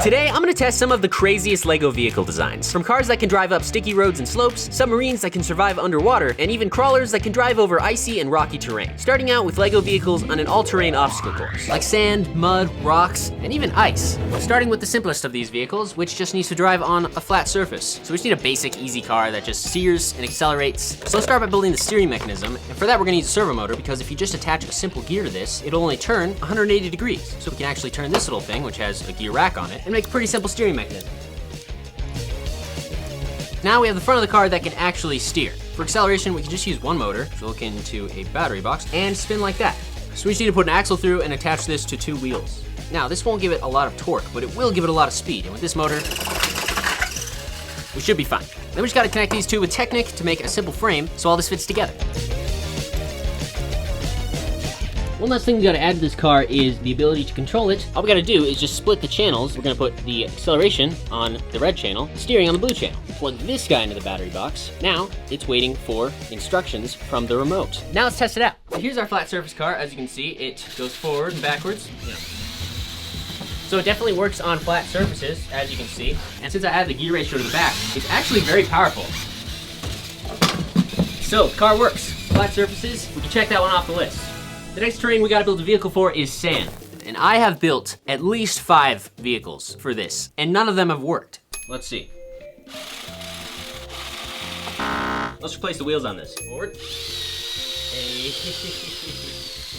Today, I'm gonna test some of the craziest LEGO vehicle designs. From cars that can drive up sticky roads and slopes, submarines that can survive underwater, and even crawlers that can drive over icy and rocky terrain. Starting out with LEGO vehicles on an all-terrain obstacle course, like sand, mud, rocks, and even ice. Starting with the simplest of these vehicles, which just needs to drive on a flat surface. So we just need a basic, easy car that just steers and accelerates. So let's start by building the steering mechanism, and for that we're gonna use a servo motor, because if you just attach a simple gear to this, it'll only turn 180 degrees. So we can actually turn this little thing, which has a gear rack on it, and make a pretty simple steering mechanism. Now we have the front of the car that can actually steer. For acceleration, we can just use one motor, so look into a battery box, and spin like that. So we just need to put an axle through and attach this to two wheels. Now, this won't give it a lot of torque, but it will give it a lot of speed, and with this motor, we should be fine. Then we just gotta connect these two with Technic to make a simple frame, so all this fits together. One last thing we gotta add to this car is the ability to control it. All we gotta do is just split the channels. We're gonna put the acceleration on the red channel, the steering on the blue channel. Plug this guy into the battery box. Now, it's waiting for instructions from the remote. Now let's test it out. Here's our flat surface car. As you can see, it goes forward and backwards. So it definitely works on flat surfaces, as you can see. And since I added the gear ratio to the back, it's actually very powerful. So, the car works. Flat surfaces, we can check that one off the list. The next terrain we gotta build a vehicle for is sand. And I have built at least 5 vehicles for this, and none of them have worked. Let's see. Let's replace the wheels on this. Forward.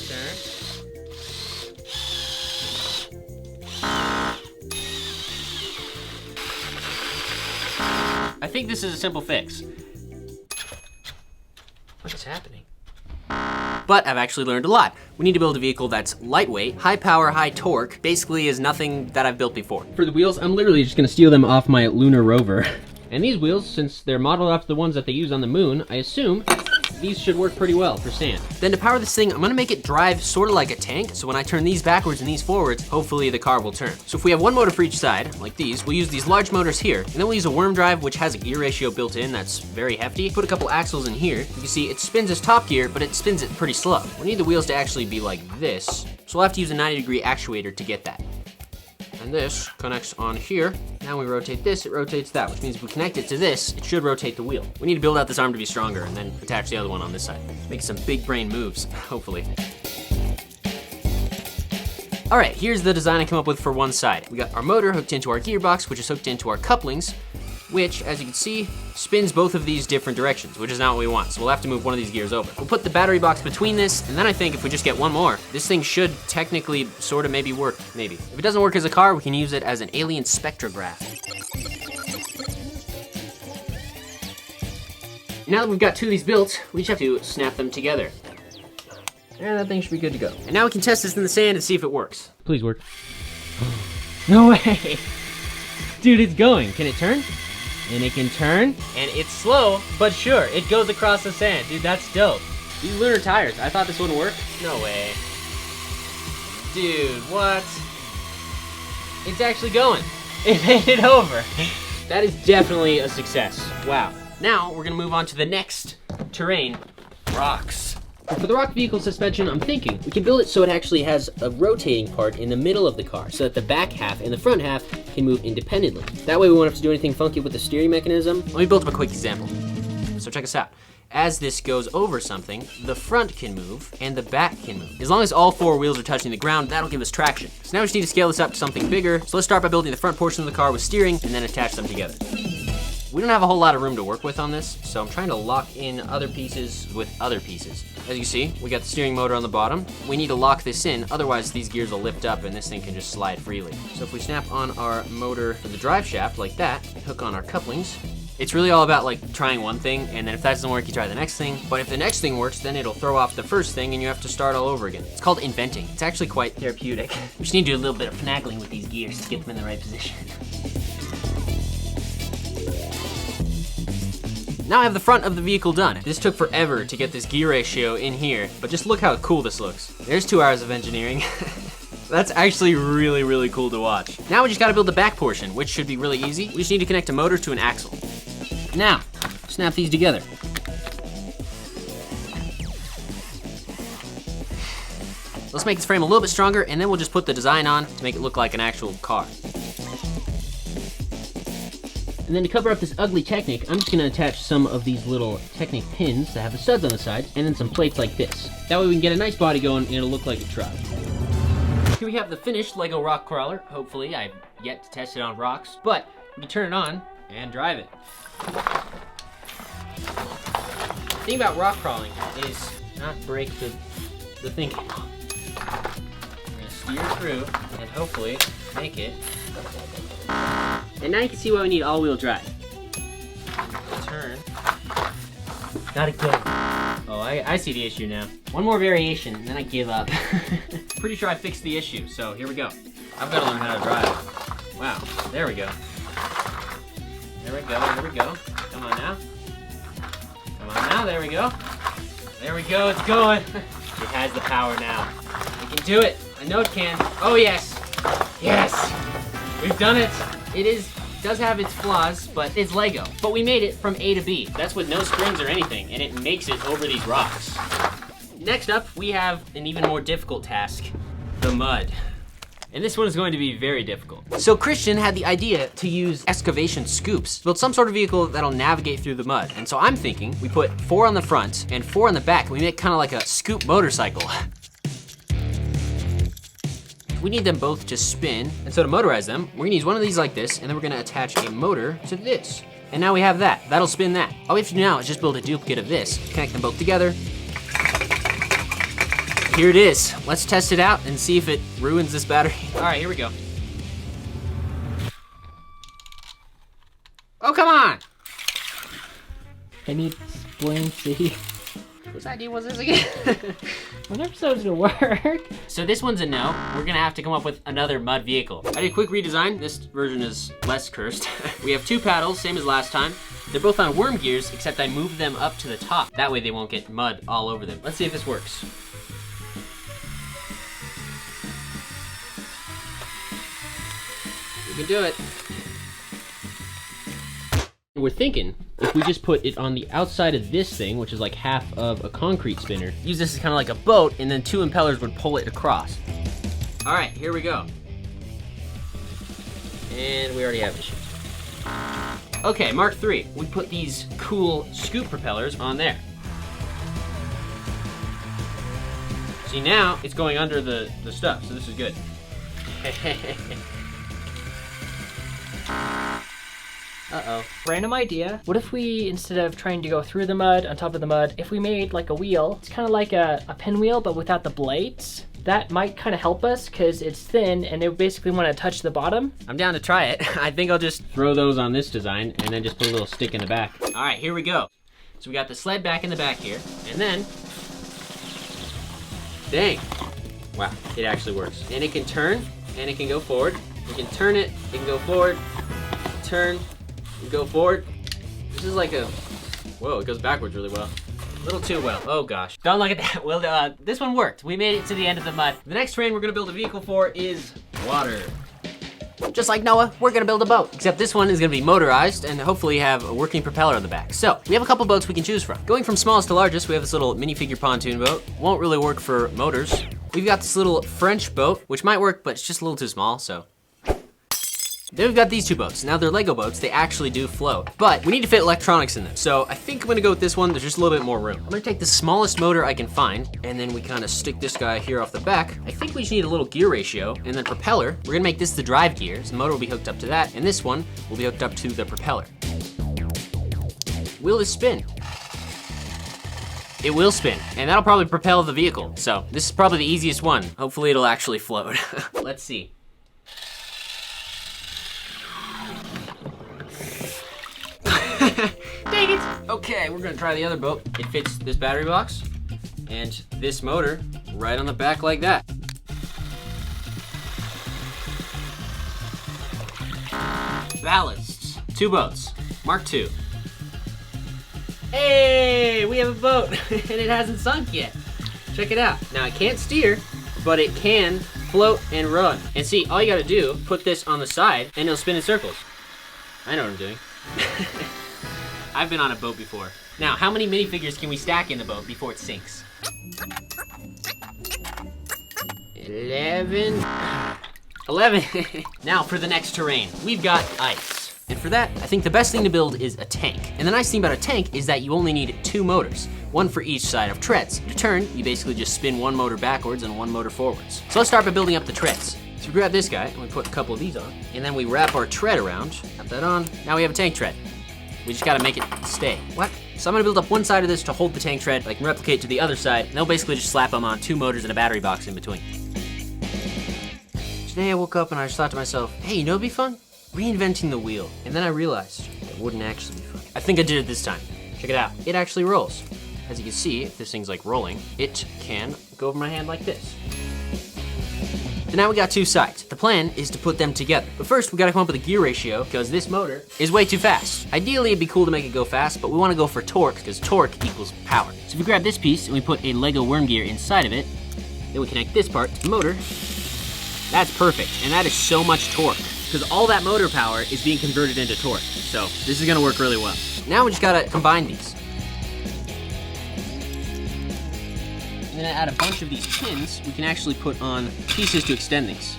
Turn. I think this is a simple fix. What is happening? But I've actually learned a lot. We need to build a vehicle that's lightweight, high power, high torque, basically is nothing that I've built before. For the wheels, I'm literally just gonna steal them off my lunar rover. And these wheels, since they're modeled after the ones that they use on the moon, I assume these should work pretty well for sand. Then to power this thing, I'm gonna make it drive sort of like a tank, so when I turn these backwards and these forwards, hopefully the car will turn. So if we have one motor for each side, like these, we'll use these large motors here, and then we'll use a worm drive, which has a gear ratio built in that's very hefty. Put a couple axles in here. You can see it spins as top gear, but it spins it pretty slow. We need the wheels to actually be like this, so we'll have to use a 90-degree actuator to get that. And this connects on here. Now we rotate this, it rotates that, which means if we connect it to this, it should rotate the wheel. We need to build out this arm to be stronger and then attach the other one on this side. Make some big brain moves, hopefully. All right, here's the design I came up with for one side. We got our motor hooked into our gearbox, which is hooked into our couplings, which, as you can see, spins both of these different directions, which is not what we want, so we'll have to move one of these gears over. We'll put the battery box between this, and then I think if we just get one more, this thing should technically sort of maybe work, maybe. If it doesn't work as a car, we can use it as an alien spectrograph. Now that we've got 2 of these built, we just have to snap them together. And that thing should be good to go. And now we can test this in the sand and see if it works. Please work. No way! Dude, it's going. Can it turn? And it can turn, and it's slow, but sure, it goes across the sand. Dude, that's dope. These lunar tires, I thought this wouldn't work. No way. Dude, what? It's actually going. It made it over. That is definitely a success. Wow. Now, we're gonna move on to the next terrain, rocks. For the rock vehicle suspension, I'm thinking we can build it so it actually has a rotating part in the middle of the car so that the back half and the front half can move independently. That way we won't have to do anything funky with the steering mechanism. Let me build up a quick example. So check this out. As this goes over something, the front can move and the back can move. As long as all 4 wheels are touching the ground, that'll give us traction. So now we just need to scale this up to something bigger. So let's start by building the front portion of the car with steering and then attach them together. We don't have a whole lot of room to work with on this, so I'm trying to lock in other pieces with other pieces. As you see, we got the steering motor on the bottom. We need to lock this in, otherwise these gears will lift up and this thing can just slide freely. So if we snap on our motor for the drive shaft like that, and hook on our couplings, it's really all about like trying one thing, and then if that doesn't work, you try the next thing. But if the next thing works, then it'll throw off the first thing and you have to start all over again. It's called inventing. It's actually quite therapeutic. We just need to do a little bit of finagling with these gears to get them in the right position. Now I have the front of the vehicle done. This took forever to get this gear ratio in here, but just look how cool this looks. There's 2 hours of engineering. That's actually really, really cool to watch. Now we just gotta build the back portion, which should be really easy. We just need to connect a motor to an axle. Now, snap these together. Let's make this frame a little bit stronger, and then we'll just put the design on to make it look like an actual car. And then to cover up this ugly Technic, I'm just gonna attach some of these little Technic pins that have the studs on the side, and then some plates like this. That way we can get a nice body going and it'll look like a truck. Here we have the finished Lego rock crawler. Hopefully, I've yet to test it on rocks, but we can turn it on and drive it. The thing about rock crawling is not break the thinking. We're gonna steer through and hopefully make it. And now you can see why we need all-wheel drive. Turn. Not again. Oh, I see the issue now. One more variation, and then I give up. Pretty sure I fixed the issue, so here we go. I've got to learn how to drive. Wow, there we go. There we go, there we go. Come on now. Come on now, there we go. There we go, it's going. It has the power now. We can do it. I know it can. Oh yes. Yes. We've done it. It does have its flaws, but it's Lego. But we made it from A to B. That's with no springs or anything, and it makes it over these rocks. Next up, we have an even more difficult task, the mud. And this one is going to be very difficult. So Christian had the idea to use excavation scoops, build some sort of vehicle that'll navigate through the mud. And so I'm thinking we put 4 on the front and 4 on the back, and we make kind of like a scoop motorcycle. We need them both to spin, and so to motorize them, we're gonna use one of these like this, and then we're gonna attach a motor to this. And now we have that. That'll spin that. All we have to do now is just build a duplicate of this, connect them both together. Here it is. Let's test it out and see if it ruins this battery. All right, here we go. Oh, come on! Can you explain, see? Whose idea was this again? What episode's gonna work? So this one's a no. We're gonna have to come up with another mud vehicle. I did a quick redesign. This version is less cursed. We have 2 paddles, same as last time. They're both on worm gears, except I moved them up to the top. That way they won't get mud all over them. Let's see if this works. We can do it. We're thinking if we just put it on the outside of this thing, which is like half of a concrete spinner, use this as kind of like a boat, and then 2 impellers would pull it across. All right, here we go. And we already have issues. Okay, Mark 3. We put these cool scoop propellers on there. See, now it's going under the stuff, so this is good. Uh-oh. Random idea. What if we, instead of trying to go through the mud, on top of the mud, if we made like a wheel, it's kind of like a pinwheel, but without the blades? That might kind of help us because it's thin and they basically want to touch the bottom. I'm down to try it. I think I'll just throw those on this design and then just put a little stick in the back. All right, here we go. So we got the sled back in the back here, and then, dang. Wow, it actually works. And it can turn, and it can go forward. We can turn it can go forward, turn, and go forward. This is like a, whoa, it goes backwards really well. A little too well, oh gosh. Don't look at that. Well, this one worked. We made it to the end of the mud. The next terrain we're gonna build a vehicle for is water. Just like Noah, we're gonna build a boat, except this one is gonna be motorized and hopefully have a working propeller on the back. So, we have a couple boats we can choose from. Going from smallest to largest, we have this little minifigure pontoon boat. Won't really work for motors. We've got this little French boat, which might work, but it's just a little too small, so. Then we've got these 2 boats. Now they're Lego boats, they actually do float, but we need to fit electronics in them. So I think I'm gonna go with this one, there's just a little bit more room. I'm gonna take the smallest motor I can find, and then we kind of stick this guy here off the back. I think we just need a little gear ratio, and then propeller. We're gonna make this the drive gear, so the motor will be hooked up to that, and this one will be hooked up to the propeller. Will this spin? It will spin, and that'll probably propel the vehicle. So this is probably the easiest one. Hopefully it'll actually float. Let's see. Dang it! Okay, we're gonna try the other boat. It fits this battery box and this motor right on the back like that. Ballasts. 2 boats. Mark 2. Hey, we have a boat and it hasn't sunk yet. Check it out. Now it can't steer, but it can float and run. And see, all you gotta do, put this on the side and it'll spin in circles. I know what I'm doing. I've been on a boat before. Now, how many minifigures can we stack in the boat before it sinks? 11. 11. Now for the next terrain. We've got ice. And for that, I think the best thing to build is a tank. And the nice thing about a tank is that you only need 2 motors, one for each side of treads. To turn, you basically just spin 1 motor backwards and 1 motor forwards. So let's start by building up the treads. So we grab this guy and we put a couple of these on, and then we wrap our tread around, wrap that on. Now we have a tank tread. We just gotta make it stay. What? So I'm gonna build up one side of this to hold the tank tread. I can replicate to the other side, and they'll basically just slap them on 2 motors and a battery box in between. Today I woke up and I just thought to myself, hey, you know what'd be fun? Reinventing the wheel. And then I realized it wouldn't actually be fun. I think I did it this time. Check it out. It actually rolls. As you can see, if this thing's like rolling, it can go over my hand like this. So now we got 2 sides. The plan is to put them together. But first, we gotta come up with a gear ratio because this motor is way too fast. Ideally, it'd be cool to make it go fast, but we wanna go for torque because torque equals power. So if we grab this piece and we put a Lego worm gear inside of it, then we connect this part to the motor. That's perfect, and that is so much torque because all that motor power is being converted into torque. So this is gonna work really well. Now we just gotta combine these. I'm gonna add a bunch of these pins. We can actually put on pieces to extend these.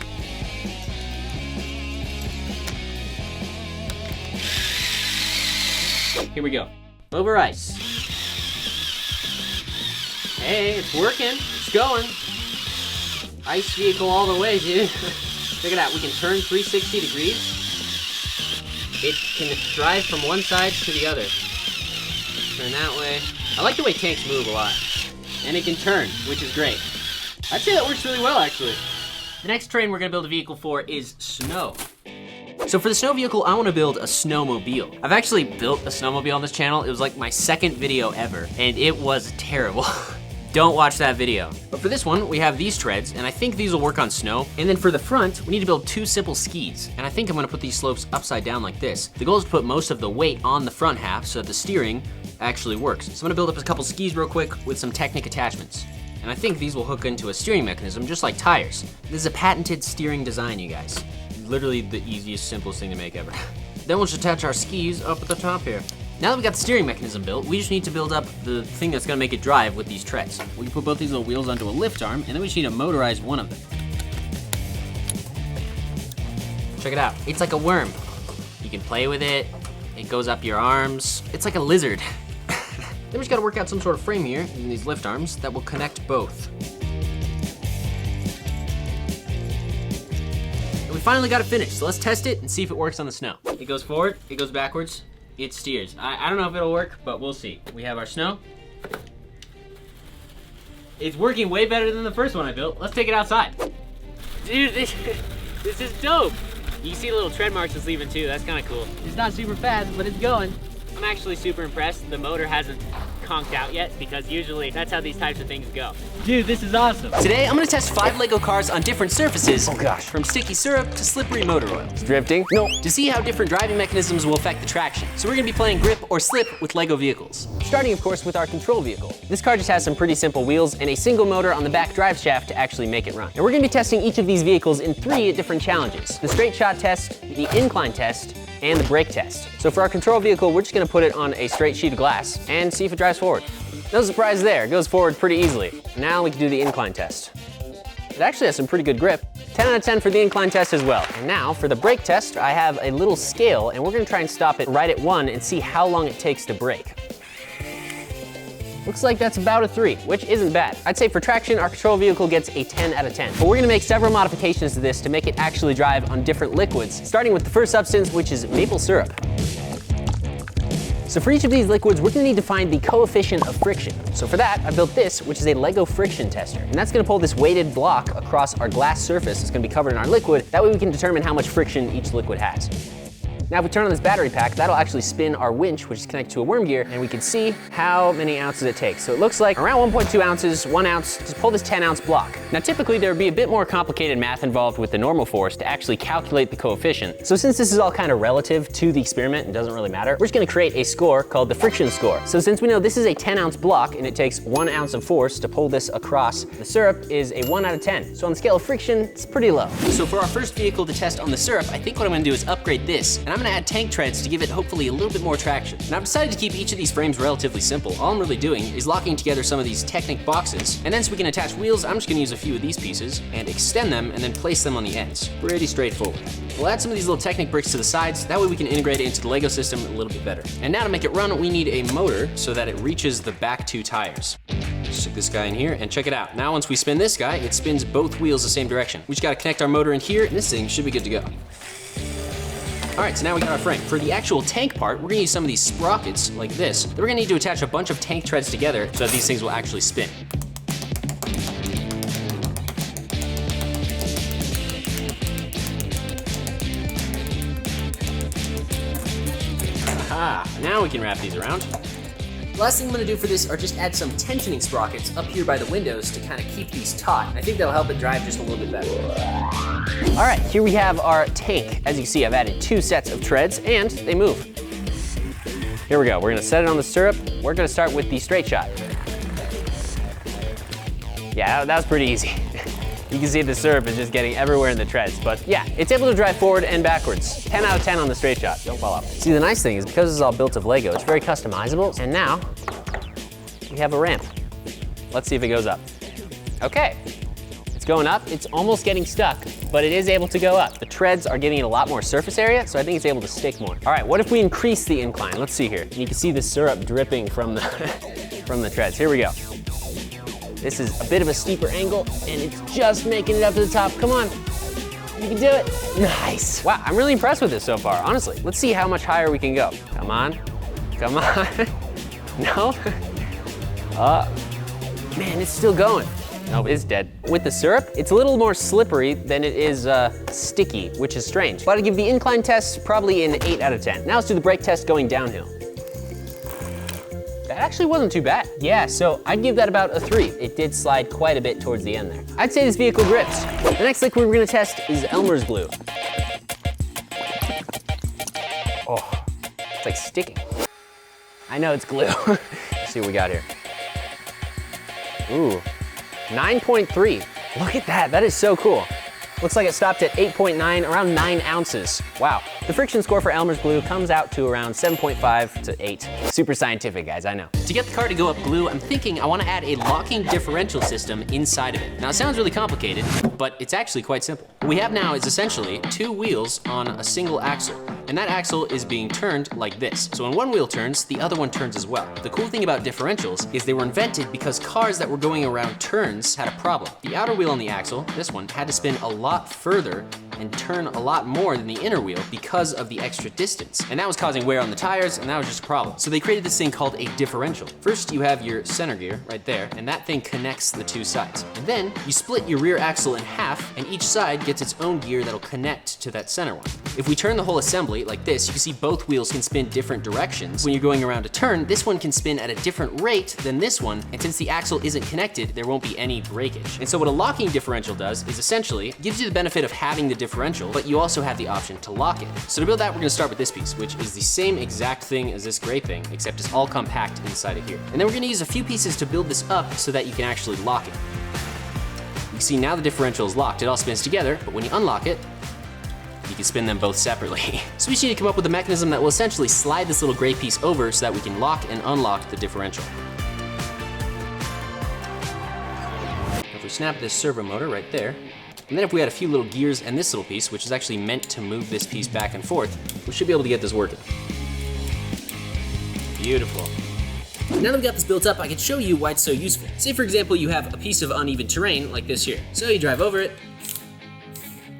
Here we go. Over ice. Hey, it's working. It's going. Ice vehicle all the way, dude. Check it out. We can turn 360 degrees. It can drive from one side to the other. Turn that way. I like the way tanks move a lot. And it can turn, which is great. I'd say that works really well, actually. The next terrain we're gonna build a vehicle for is snow. So for the snow vehicle, I wanna build a snowmobile. I've actually built a snowmobile on this channel. It was like my 2nd video ever, and it was terrible. Don't watch that video. But for this one, we have these treads, and I think these will work on snow. And then for the front, we need to build 2 simple skis. And I think I'm gonna put these slopes upside down like this. The goal is to put most of the weight on the front half so that the steering actually works. So I'm gonna build up a couple skis real quick with some Technic attachments. And I think these will hook into a steering mechanism just like tires. This is a patented steering design, you guys. Literally the easiest, simplest thing to make ever. Then we'll just attach our skis up at the top here. Now that we got the steering mechanism built, we just need to build up the thing that's gonna make it drive with these treads. We can put both these little wheels onto a lift arm, and then we just need to motorize one of them. Check it out. It's like a worm. You can play with it. It goes up your arms. It's like a lizard. Then we just gotta work out some sort of frame here using these lift arms that will connect both. And we finally got it finished, so let's test it and see if it works on the snow. It goes forward, it goes backwards, it steers. I don't know if it'll work, but we'll see. We have our snow. It's working way better than the first one I built. Let's take it outside. Dude, this is dope. You can see the little tread marks it's leaving too. That's kind of cool. It's not super fast, but it's going. I'm actually super impressed. The motor hasn't conked out yet because usually that's how these types of things go. Dude, this is awesome. Today, I'm gonna test 5 Lego cars on different surfaces. Oh gosh. From sticky syrup to slippery motor oil. It's drifting? No. To see how different driving mechanisms will affect the traction. So we're gonna be playing grip or slip with Lego vehicles. Starting, of course, with our control vehicle. This car just has some pretty simple wheels and a single motor on the back drive shaft to actually make it run. And we're gonna be testing each of these vehicles in 3 different challenges. The straight shot test, the incline test, and the brake test. So for our control vehicle, we're just gonna put it on a straight sheet of glass and see if it drives forward. No surprise there, it goes forward pretty easily. Now we can do the incline test. It actually has some pretty good grip. 10 out of 10 for the incline test as well. And now for the brake test, I have a little scale and we're gonna try and stop it right at 1 and see how long it takes to brake. Looks like that's about a 3, which isn't bad. I'd say for traction, our control vehicle gets a 10 out of 10. But we're gonna make several modifications to this to make it actually drive on different liquids, starting with the first substance, which is maple syrup. So for each of these liquids, we're gonna need to find the coefficient of friction. So for that, I built this, which is a Lego friction tester. And that's gonna pull this weighted block across our glass surface that's gonna be covered in our liquid. That way we can determine how much friction each liquid has. Now if we turn on this battery pack, that'll actually spin our winch, which is connected to a worm gear, and we can see how many ounces it takes. So it looks like around 1.2 ounces, 1 ounce, just pull this 10-ounce block. Now typically there would be a bit more complicated math involved with the normal force to actually calculate the coefficient. So since this is all kind of relative to the experiment and doesn't really matter, we're just gonna create a score called the friction score. So since we know this is a 10-ounce block and it takes 1 ounce of force to pull this across, the syrup is a 1 out of 10. So on the scale of friction, it's pretty low. So for our first vehicle to test on the syrup, I think what I'm gonna do is upgrade this. And I'm I'm gonna add tank treads to give it hopefully a little bit more traction. Now I've decided to keep each of these frames relatively simple. All I'm really doing is locking together some of these Technic boxes, and then so we can attach wheels, I'm just gonna use a few of these pieces and extend them and then place them on the ends. Pretty straightforward. We'll add some of these little Technic bricks to the sides, that way we can integrate it into the Lego system a little bit better. And now to make it run, we need a motor so that it reaches the back 2 tires. Stick this guy in here and check it out. Now once we spin this guy, it spins both wheels the same direction. We just gotta connect our motor in here and this thing should be good to go. All right, so now we got our frame. For the actual tank part, we're gonna use some of these sprockets like this. Then we're gonna need to attach a bunch of tank treads together so that these things will actually spin. Aha, now we can wrap these around. Last thing I'm gonna do for this are just add some tensioning sprockets up here by the windows to kind of keep these taut. I think that'll help it drive just a little bit better. All right, here we have our tank. As you can see, I've added 2 sets of treads and they move. Here we go, we're gonna set it on the stirrup. We're gonna start with the straight shot. Yeah, that was pretty easy. You can see the stirrup is just getting everywhere in the treads, but yeah, it's able to drive forward and backwards. 10 out of 10 on the straight shot, don't fall off. See, the nice thing is because this is all built of Lego, it's very customizable, and now we have a ramp. Let's see if it goes up. Okay, it's going up. It's almost getting stuck, but it is able to go up. The treads are giving it a lot more surface area, so I think it's able to stick more. All right, what if we increase the incline? Let's see here. You can see the syrup dripping from the, from the treads. Here we go. This is a bit of a steeper angle, and it's just making it up to the top. Come on, you can do it. Nice. Wow, I'm really impressed with this so far, honestly. Let's see how much higher we can go. Come on, come on. No? Man, it's still going. Nope, it's dead. With the syrup, it's a little more slippery than it is sticky, which is strange. But I give the incline test probably an 8 out of 10. Now let's do the brake test going downhill. That actually wasn't too bad. Yeah, so I'd give that about a 3. It did slide quite a bit towards the end there. I'd say this vehicle grips. The next liquid we're gonna test is Elmer's glue. Oh, it's like sticking. I know it's glue. Let's see what we got here. Ooh, 9.3. Look at that, that is so cool. Looks like it stopped at 8.9, around 9 ounces. Wow. The friction score for Elmer's glue comes out to around 7.5 to 8. Super scientific, guys, I know. To get the car to go up glue, I'm thinking I want to add a locking differential system inside of it. Now, it sounds really complicated, but it's actually quite simple. What we have now is essentially 2 wheels on a single axle, and that axle is being turned like this. So when one wheel turns, the other one turns as well. The cool thing about differentials is they were invented because cars that were going around turns had a problem. The outer wheel on the axle, this one, had to spin a lot further and turn a lot more than the inner wheel because of the extra distance. And that was causing wear on the tires, and that was just a problem. So they created this thing called a differential. First, you have your center gear right there, and that thing connects the 2 sides. And then you split your rear axle in half, and each side gets its own gear that'll connect to that center one. If we turn the whole assembly like this, you can see both wheels can spin different directions. When you're going around a turn, this one can spin at a different rate than this one, and since the axle isn't connected, there won't be any breakage. And so what a locking differential does is essentially gives you the benefit of having the differential, but you also have the option to lock it. So to build that, we're gonna start with this piece, which is the same exact thing as this gray thing, except it's all compact inside of here. And then we're gonna use a few pieces to build this up so that you can actually lock it. You can see now the differential is locked. It all spins together, but when you unlock it, you can spin them both separately. So we just need to come up with a mechanism that will essentially slide this little gray piece over so that we can lock and unlock the differential. If we snap this servo motor right there, and then if we add a few little gears and this little piece, which is actually meant to move this piece back and forth, we should be able to get this working. Beautiful. Now that we've got this built up, I can show you why it's so useful. Say for example, you have a piece of uneven terrain like this here. So you drive over it,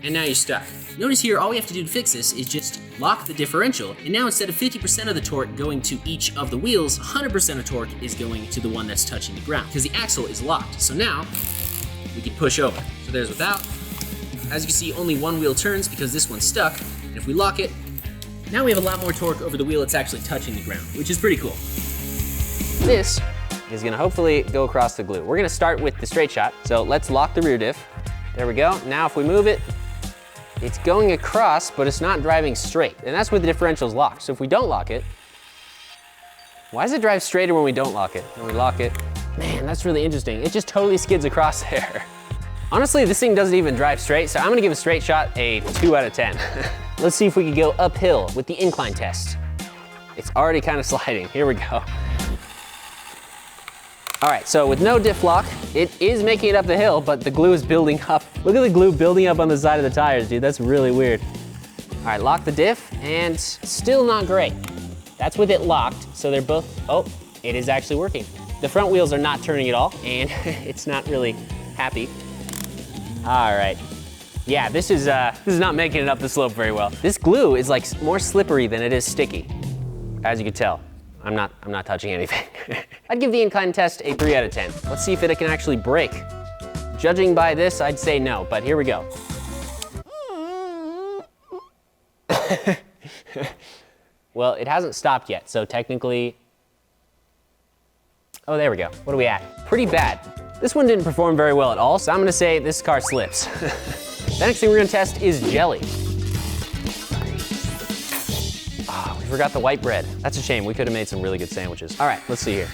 and now you're stuck. Notice here, all we have to do to fix this is just lock the differential, and now instead of 50% of the torque going to each of the wheels, 100% of torque is going to the one that's touching the ground, because the axle is locked. So now, we can push over. So there's without. As you can see, only one wheel turns because this one's stuck, and if we lock it, now we have a lot more torque over the wheel that's actually touching the ground, which is pretty cool. This is gonna hopefully go across the glue. We're gonna start with the straight shot, so let's lock the rear diff. There we go. Now if we move it, it's going across, but it's not driving straight, and that's where the differential's locked. So if we don't lock it, why does it drive straighter when we don't lock it? When we lock it, man, that's really interesting. It just totally skids across there. Honestly, this thing doesn't even drive straight, so I'm gonna give a straight shot a 2 out of 10. Let's see if we can go uphill with the incline test. It's already kind of sliding. Here we go. All right, so with no diff lock, it is making it up the hill, but the glue is building up. Look at the glue building up on the side of the tires, dude. That's really weird. All right, lock the diff, and still not great. That's with it locked, so they're both, oh, it is actually working. The front wheels are not turning at all, and it's not really happy. All right. Yeah, this is not making it up the slope very well. This glue is like more slippery than it is sticky, as you can tell. I'm not touching anything. I'd give the incline test a 3 out of 10. Let's see if it can actually brake. Judging by this, I'd say no, but here we go. Well, it hasn't stopped yet, so technically, oh, there we go. What are we at? Pretty bad. This one didn't perform very well at all, so I'm gonna say this car slips. The next thing we're gonna test is jelly. We forgot the white bread. That's a shame. We could have made some really good sandwiches. All right, let's see here.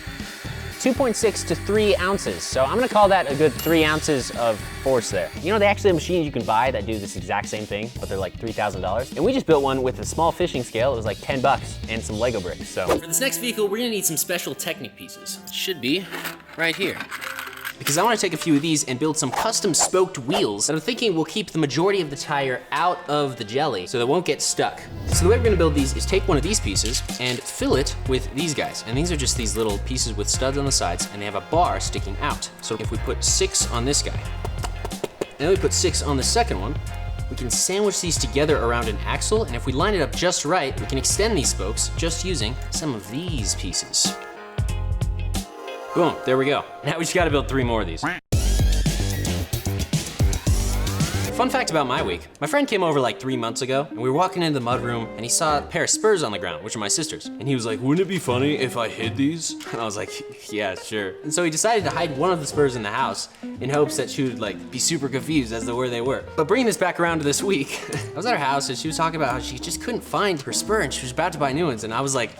2.6 to 3 ounces. So I'm gonna call that a good 3 ounces of force there. You know, they actually have machines you can buy that do this exact same thing, but they're like $3,000. And we just built one with a small fishing scale. It was like 10 bucks and some Lego bricks, so. For this next vehicle, we're gonna need some special Technic pieces. It should be right here. Because I want to take a few of these and build some custom spoked wheels that I'm thinking will keep the majority of the tire out of the jelly so they won't get stuck. So the way we're gonna build these is take one of these pieces and fill it with these guys. And these are just these little pieces with studs on the sides, and they have a bar sticking out. So if we put 6 on this guy, and then we put 6 on the second one, we can sandwich these together around an axle, and if we line it up just right, we can extend these spokes just using some of these pieces. Boom, there we go. Now we just gotta build 3 more of these. Fun fact about my week, my friend came over like 3 months ago, and we were walking into the mudroom, and he saw a pair of spurs on the ground, which are my sister's. And he was like, wouldn't it be funny if I hid these? And I was like, yeah, sure. And so he decided to hide one of the spurs in the house in hopes that she would like be super confused as to where they were. But bringing this back around to this week, I was at her house and she was talking about how she just couldn't find her spur and she was about to buy new ones. And I was like,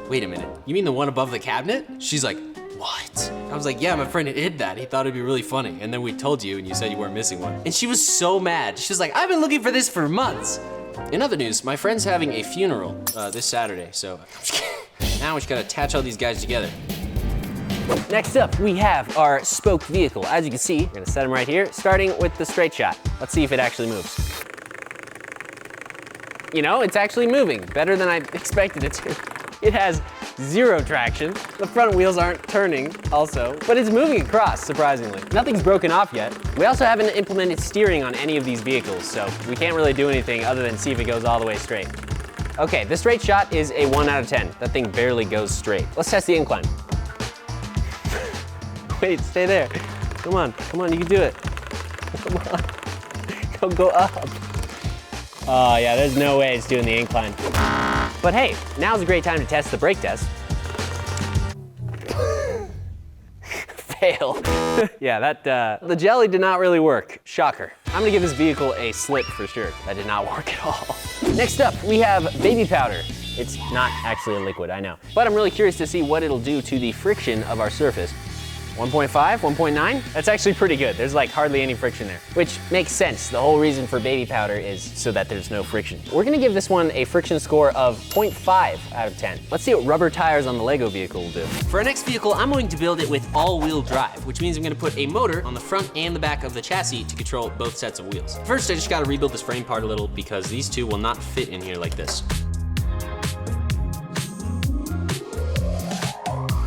wait a minute, you mean the one above the cabinet? She's like, what? I was like, yeah, my friend hid that. He thought it'd be really funny. And then we told you and you said you weren't missing one. And she was so mad. She was like, I've been looking for this for months. In other news, my friend's having a funeral this Saturday. So now we just gotta attach all these guys together. Next up, we have our spoked vehicle. As you can see, we're gonna set them right here, starting with the straight shot. Let's see if it actually moves. You know, it's actually moving better than I expected it to. It has 0 traction. The front wheels aren't turning also, but it's moving across, surprisingly. Nothing's broken off yet. We also haven't implemented steering on any of these vehicles, so we can't really do anything other than see if it goes all the way straight. Okay, the straight shot is a 1 out of 10. That thing barely goes straight. Let's test the incline. Wait, stay there. Come on, you can do it. Come on, go up. Oh yeah, there's no way it's doing the incline. But hey, now's a great time to test the brake test. Fail. Yeah, the jelly did not really work. Shocker. I'm gonna give this vehicle a slip for sure. That did not work at all. Next up, we have baby powder. It's not actually a liquid, I know. But I'm really curious to see what it'll do to the friction of our surface. 1.5, 1.9? That's actually pretty good. There's like hardly any friction there, which makes sense. The whole reason for baby powder is so that there's no friction. We're gonna give this one a friction score of 0.5 out of 10. Let's see what rubber tires on the Lego vehicle will do. For our next vehicle, I'm going to build it with all-wheel drive, which means I'm gonna put a motor on the front and the back of the chassis to control both sets of wheels. First, I just gotta rebuild this frame part a little because these two will not fit in here like this.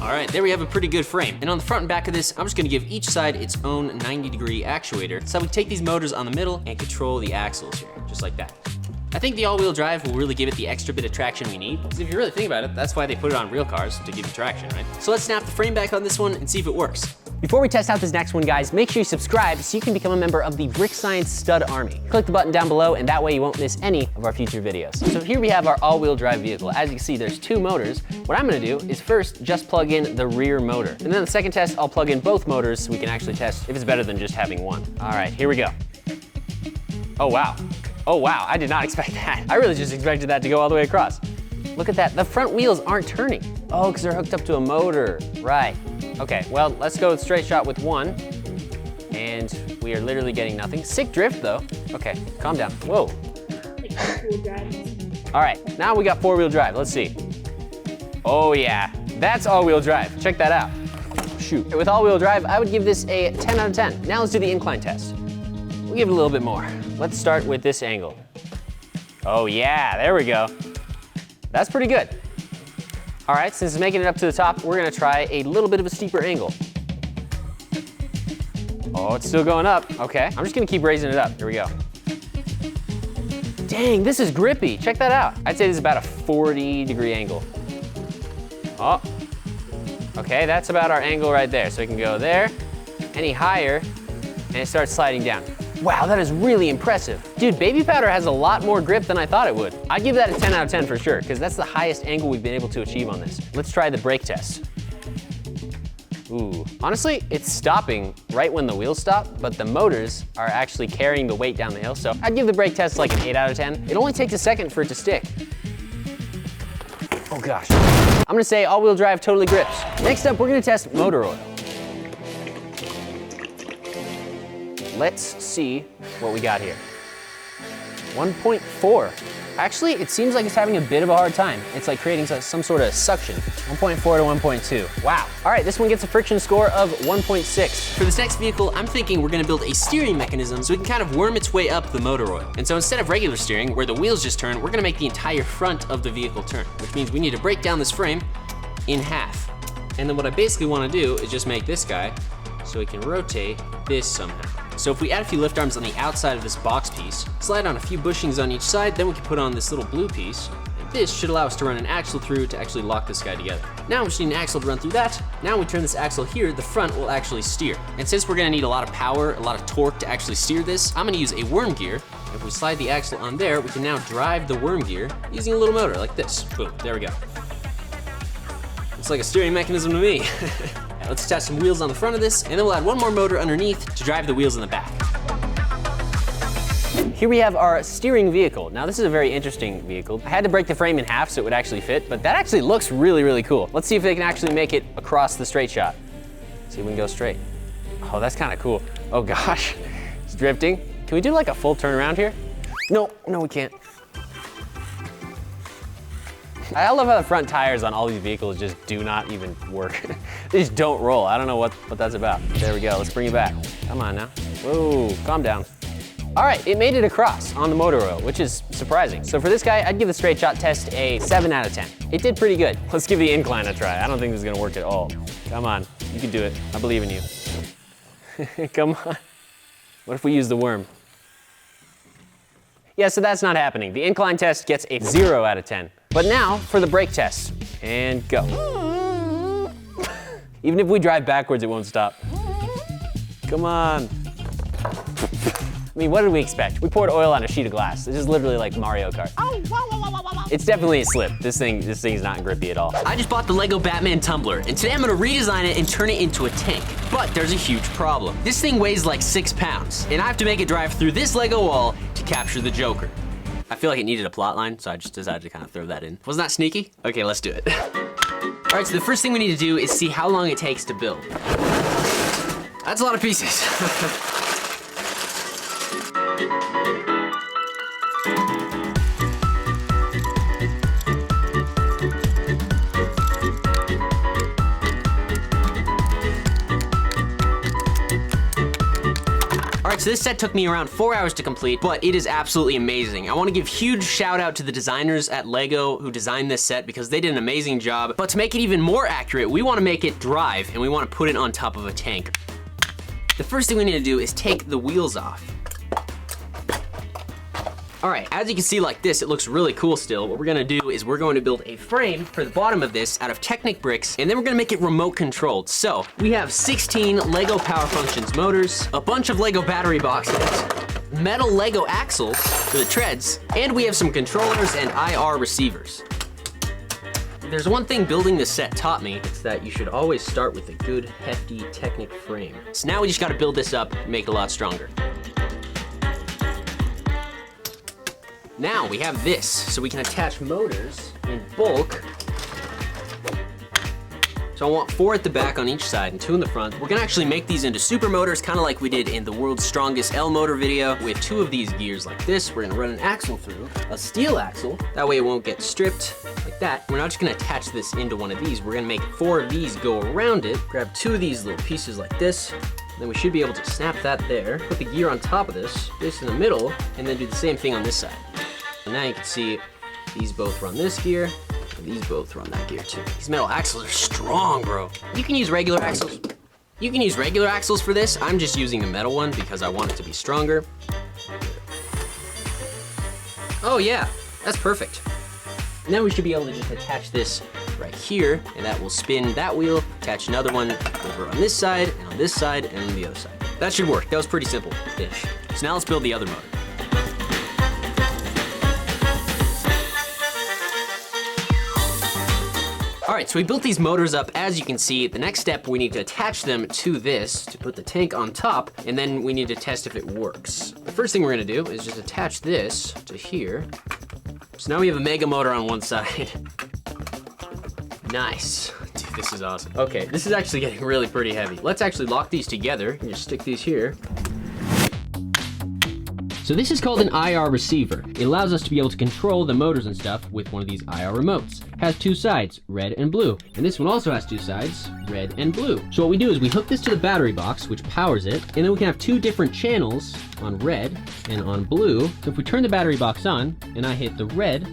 All right, there we have a pretty good frame. And on the front and back of this, I'm just gonna give each side its own 90-degree actuator. So we take these motors on the middle and control the axles here, just like that. I think the all-wheel drive will really give it the extra bit of traction we need. Because if you really think about it, that's why they put it on real cars, to give you traction, right? So let's snap the frame back on this one and see if it works. Before we test out this next one, guys, make sure you subscribe so you can become a member of the Brick Science Stud Army. Click the button down below and that way you won't miss any of our future videos. So here we have our all-wheel drive vehicle. As you can see, there's 2 motors. What I'm gonna do is first just plug in the rear motor. And then the second test, I'll plug in both motors so we can actually test if it's better than just having one. All right, here we go. Oh, wow. Oh, wow, I did not expect that. I really just expected that to go all the way across. Look at that, the front wheels aren't turning. Oh, because they're hooked up to a motor, right. Okay, well, let's go straight shot with one. And We are literally getting nothing. Sick drift though. Okay, calm down. Whoa. All right, now we got 4-wheel drive. Let's see. Oh yeah, that's all-wheel drive. Check that out. Shoot. With all-wheel drive, I would give this a 10 out of 10. Now let's do the incline test. We'll give it a little bit more. Let's start with this angle. Oh yeah, there we go. That's pretty good. All right, since it's making it up to the top, we're gonna try a little bit of a steeper angle. Oh, it's still going up. Okay, I'm just gonna keep raising it up. Here we go. Dang, this is grippy. Check that out. I'd say this is about a 40-degree angle. Oh, okay, that's about our angle right there. So we can go there, any higher, and it starts sliding down. Wow, that is really impressive. Dude, baby powder has a lot more grip than I thought it would. I'd give that a 10 out of 10 for sure, because that's the highest angle we've been able to achieve on this. Let's try the brake test. Ooh, honestly, it's stopping right when the wheels stop, but the motors are actually carrying the weight down the hill, so I'd give the brake test like an 8 out of 10. It only takes a second for it to stick. Oh gosh. I'm gonna say all-wheel drive totally grips. Next up, we're gonna test motor oil. Let's see what we got here. 1.4. Actually, it seems like it's having a bit of a hard time. It's like creating some sort of suction. 1.4 to 1.2. Wow. All right, this one gets a friction score of 1.6. For this next vehicle, I'm thinking we're gonna build a steering mechanism so we can kind of worm its way up the motor oil. And so instead of regular steering, where the wheels just turn, we're gonna make the entire front of the vehicle turn, which means we need to break down this frame in half. And then what I basically wanna do is just make this guy so we can rotate this somehow. So if we add a few lift arms on the outside of this box piece, slide on a few bushings on each side, then we can put on this little blue piece, and this should allow us to run an axle through to actually lock this guy together. Now we just need an axle to run through that. Now when we turn this axle here, the front will actually steer. And since we're gonna need a lot of power, a lot of torque to actually steer this, I'm gonna use a worm gear. If we slide the axle on there, we can now drive the worm gear using a little motor like this. Boom, there we go. It's like a steering mechanism to me. Let's attach some wheels on the front of this, and then we'll add one more motor underneath to drive the wheels in the back. Here we have our steering vehicle. Now this is a very interesting vehicle. I had to break the frame in half so it would actually fit, but that actually looks really, really cool. Let's see if they can actually make it across the straight shot. See if we can go straight. Oh, that's kind of cool. Oh gosh, it's drifting. Can we do like a full turnaround here? No, we can't. I love how the front tires on all these vehicles just do not even work. They just don't roll. I don't know what that's about. There we go, let's bring it back. Come on now. Whoa, calm down. All right, it made it across on the motor oil, which is surprising. So for this guy, I'd give the straight shot test a 7 out of 10. It did pretty good. Let's give the incline a try. I don't think this is gonna work at all. Come on, you can do it. I believe in you. Come on. What if we use the worm? Yeah, so that's not happening. The incline test gets a 0 out of 10. But now for the brake test, and go. Even if we drive backwards, it won't stop. Come on. I mean, what did we expect? We poured oil on a sheet of glass. This is literally like Mario Kart. It's definitely a slip. This thing's not grippy at all. I just bought the Lego Batman tumbler, and today I'm gonna redesign it and turn it into a tank. But there's a huge problem. This thing weighs like 6 pounds, and I have to make it drive through this Lego wall to capture the Joker. I feel like it needed a plot line, so I just decided to kind of throw that in. Wasn't that sneaky? Okay, let's do it. All right, so the first thing we need to do is see how long it takes to build. That's a lot of pieces. So this set took me around 4 hours to complete, but it is absolutely amazing. I want to give huge shout out to the designers at Lego who designed this set because they did an amazing job. But to make it even more accurate, we want to make it drive and we want to put it on top of a tank. The first thing we need to do is take the wheels off. All right, as you can see like this, it looks really cool still. What we're gonna do is we're going to build a frame for the bottom of this out of Technic bricks, and then we're gonna make it remote controlled. So we have 16 Lego Power Functions motors, a bunch of Lego battery boxes, metal Lego axles for the treads, and we have some controllers and IR receivers. There's one thing building this set taught me, it's that you should always start with a good, hefty Technic frame. So now we just gotta build this up and make it a lot stronger. Now we have this, so we can attach motors in bulk So I want 4 at the back on each side and 2 in the front. We're gonna actually make these into super motors, kind of like we did in the world's strongest L motor video. With 2 of these gears like this, we're gonna run an axle through, a steel axle. That way it won't get stripped like that. We're not just gonna attach this into one of these. We're gonna make 4 of these go around it. Grab 2 of these little pieces like this. Then we should be able to snap that there. Put the gear on top of this in the middle, and then do the same thing on this side. And now you can see these both run this gear, and these both run that gear too. These metal axles are strong, bro. You can use regular axles. You can use regular axles for this. I'm just using the metal one because I want it to be stronger. Oh yeah, that's perfect. And then we should be able to just attach this right here, and that will spin that wheel, attach another one over on this side, and on this side, and on the other side. That should work. That was pretty simple-ish. So now let's build the other motor. All right, so we built these motors up. As you can see, the next step, we need to attach them to this to put the tank on top, and then we need to test if it works. The first thing we're gonna do is just attach this to here. So now we have a mega motor on one side. Nice. Dude, this is awesome. Okay, this is actually getting really pretty heavy. Let's actually lock these together and just stick these here. So this is called an IR receiver. It allows us to be able to control the motors and stuff with one of these IR remotes. It has 2 sides, red and blue. And this one also has 2 sides, red and blue. So what we do is we hook this to the battery box, which powers it, and then we can have 2 different channels on red and on blue. So if we turn the battery box on and I hit the red,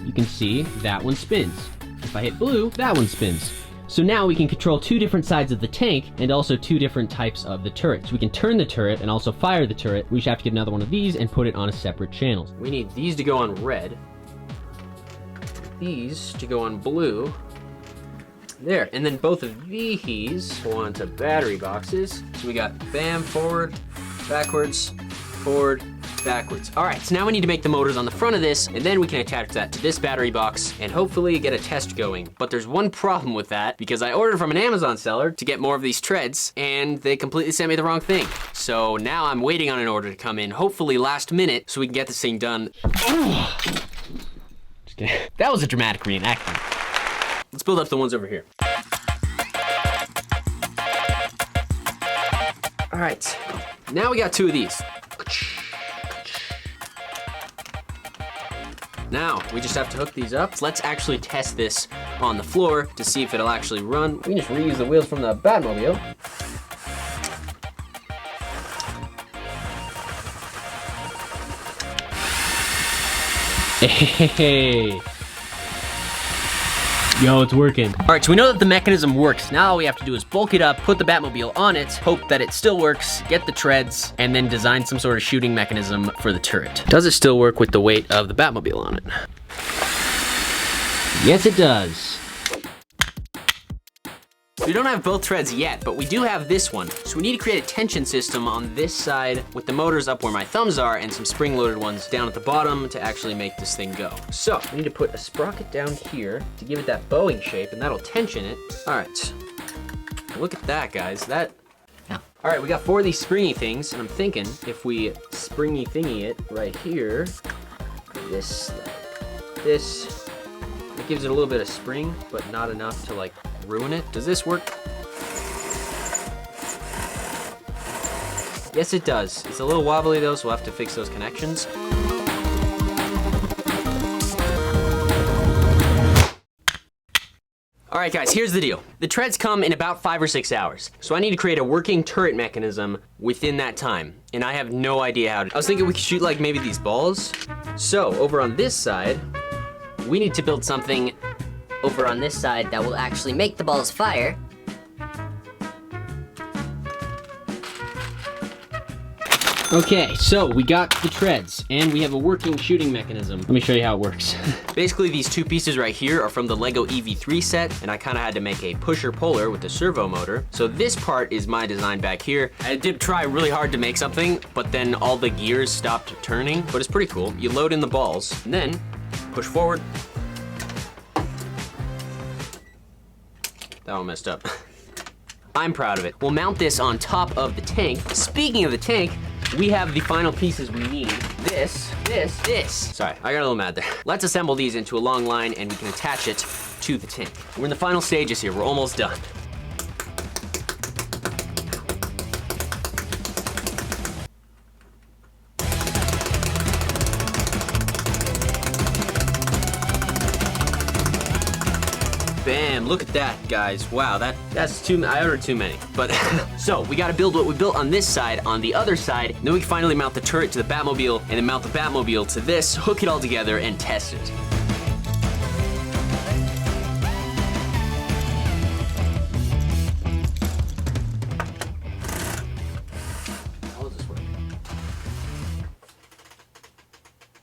you can see that one spins. If I hit blue, that one spins. So now we can control 2 different sides of the tank and also 2 different types of the turret. So we can turn the turret and also fire the turret. We just have to get another one of these and put it on a separate channel. We need these to go on red, these to go on blue. There, and then both of these go onto battery boxes. So we got bam, forward, backwards, forward, backwards. All right, so now we need to make the motors on the front of this, and then we can attach that to this battery box and hopefully get a test going. But there's one problem with that, because I ordered from an Amazon seller to get more of these treads, and they completely sent me the wrong thing. So now I'm waiting on an order to come in, hopefully last minute, so we can get this thing done. Just kidding. That was a dramatic reenactment. Let's build up the ones over here. All right, now we got 2 of these. Now, we just have to hook these up. Let's actually test this on the floor to see if it'll actually run. We can just reuse the wheels from the Batmobile. Hey. Yo, it's working. All right, so we know that the mechanism works. Now all we have to do is bulk it up, put the Batmobile on it, hope that it still works, get the treads, and then design some sort of shooting mechanism for the turret. Does it still work with the weight of the Batmobile on it? Yes, it does. We don't have both treads yet, but we do have this one. So we need to create a tension system on this side with the motors up where my thumbs are and some spring-loaded ones down at the bottom to actually make this thing go. So we need to put a sprocket down here to give it that bowing shape, and that'll tension it. All right, look at that, guys. All right, we got 4 of these springy things, and I'm thinking if we springy thingy it right here, this, it gives it a little bit of spring, but not enough to like ruin it. Does this work? Yes, it does. It's a little wobbly though, so we'll have to fix those connections. All right, guys, here's the deal. The treads come in about 5 or 6 hours. So I need to create a working turret mechanism within that time. And I have no idea how to. I was thinking we could shoot like maybe these balls. So over on this side, we need to build something over on this side that will actually make the balls fire. Okay, so we got the treads and we have a working shooting mechanism. Let me show you how it works. Basically, these 2 pieces right here are from the Lego EV3 set, and I kind of had to make a pusher puller with the servo motor. So this part is my design back here. I did try really hard to make something, but then all the gears stopped turning, but it's pretty cool. You load in the balls and then push forward. That one messed up. I'm proud of it. We'll mount this on top of the tank. Speaking of the tank, we have the final pieces we need. This. Sorry, I got a little mad there. Let's assemble these into a long line and we can attach it to the tank. We're in the final stages here. We're almost done. Bam, look at that, guys. Wow, that's I ordered too many. But, so, we gotta build what we built on this side, on the other side, and then we can finally mount the turret to the Batmobile, and then mount the Batmobile to this, hook it all together, and test it. How does this work?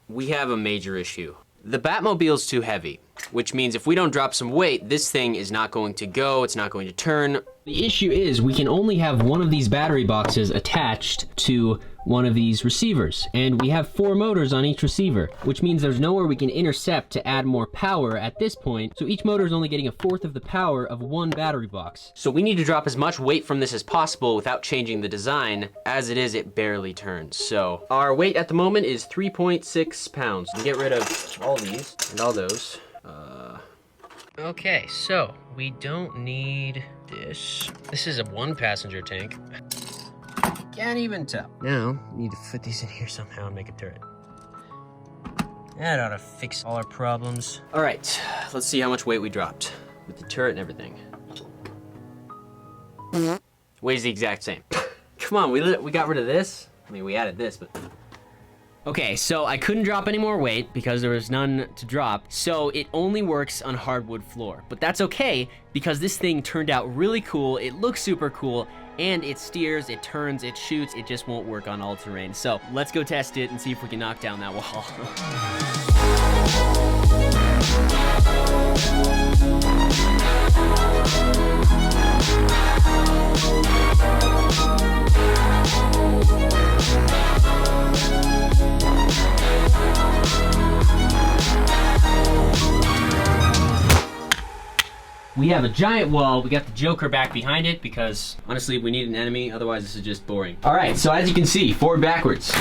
We have a major issue. The Batmobile's too heavy, which means if we don't drop some weight, this thing is not going to go, it's not going to turn. The issue is we can only have one of these battery boxes attached to one of these receivers, and we have 4 motors on each receiver, which means there's nowhere we can intercept to add more power at this point, so each motor is only getting 1/4 of the power of one battery box. So we need to drop as much weight from this as possible without changing the design. As it is, it barely turns. So our weight at the moment is 3.6 pounds. We can get rid of all these and all those. Okay, so we don't need this. This is a 1-passenger tank. Can't even tell. Now, we need to fit these in here somehow and make a turret. That ought to fix all our problems. All right, let's see how much weight we dropped with the turret and everything. Weighs the exact same. Come on, we got rid of this. I mean, we added this, but... Okay, so I couldn't drop any more weight because there was none to drop, so it only works on hardwood floor. But that's okay, because this thing turned out really cool, it looks super cool, and it steers, it turns, it shoots, it just won't work on all terrain. So let's go test it and see if we can knock down that wall. We have a giant wall. We got the Joker back behind it because honestly we need an enemy, otherwise this is just boring. All right, so as you can see, forward backwards.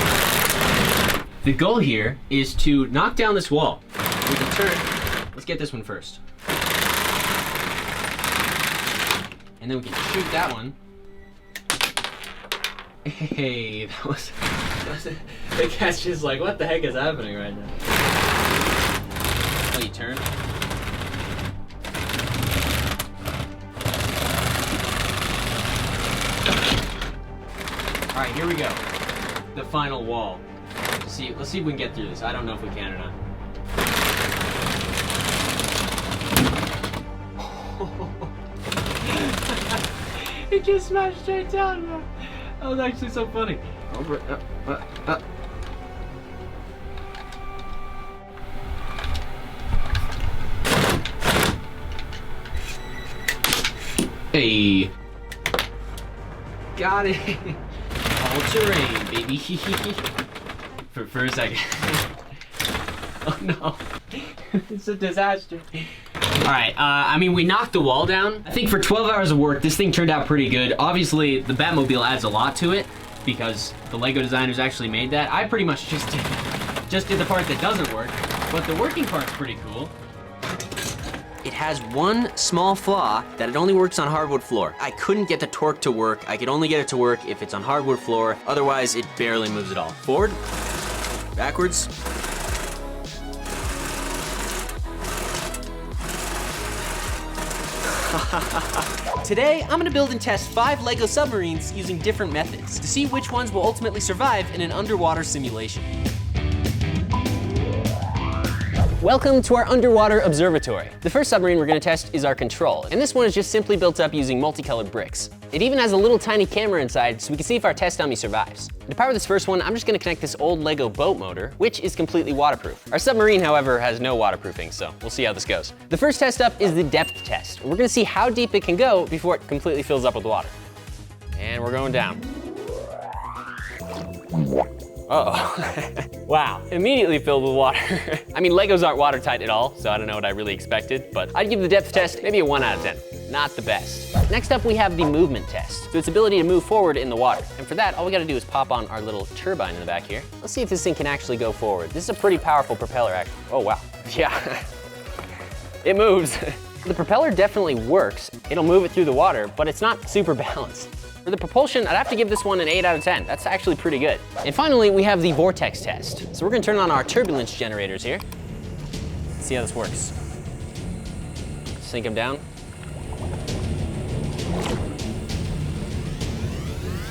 The goal here is to knock down this wall. We can turn. Let's get this one first. And then we can shoot that one. Hey, that was the cat's just like, what the heck is happening right now? Oh, you turn. All right, here we go. The final wall. Let's see if we can get through this. I don't know if we can or not. It just smashed straight down, bro. That was actually so funny. Over, up. Hey. Got it. All terrain, baby. For a second. Oh no. It's a disaster. Alright, I mean, we knocked the wall down. I think for 12 hours of work, this thing turned out pretty good. Obviously, the Batmobile adds a lot to it because the Lego designers actually made that. I pretty much just did the part that doesn't work, but the working part's pretty cool. It has one small flaw, that it only works on hardwood floor. I couldn't get the torque to work. I could only get it to work if it's on hardwood floor. Otherwise, it barely moves at all. Forward, backwards. Today, I'm gonna build and test 5 Lego submarines using different methods to see which ones will ultimately survive in an underwater simulation. Welcome to our underwater observatory. The first submarine we're gonna test is our Control, and this one is just simply built up using multicolored bricks. It even has a little tiny camera inside so we can see if our test dummy survives. To power this first one, I'm just gonna connect this old Lego boat motor, which is completely waterproof. Our submarine, however, has no waterproofing, so we'll see how this goes. The first test up is the depth test. We're gonna see how deep it can go before it completely fills up with water. And we're going down. Uh-oh. Wow, immediately filled with water. I mean, Legos aren't watertight at all, so I don't know what I really expected, but I'd give the depth test maybe a 1 out of 10. Not the best. Next up, we have the movement test. So its ability to move forward in the water. And for that, all we gotta do is pop on our little turbine in the back here. Let's see if this thing can actually go forward. This is a pretty powerful propeller, actually. Oh, wow. Yeah, it moves. The propeller definitely works. It'll move it through the water, but it's not super balanced. For the propulsion, I'd have to give this one an 8 out of 10. That's actually pretty good. And finally, we have the vortex test. So we're gonna turn on our turbulence generators here. Let's see how this works. Sink them down.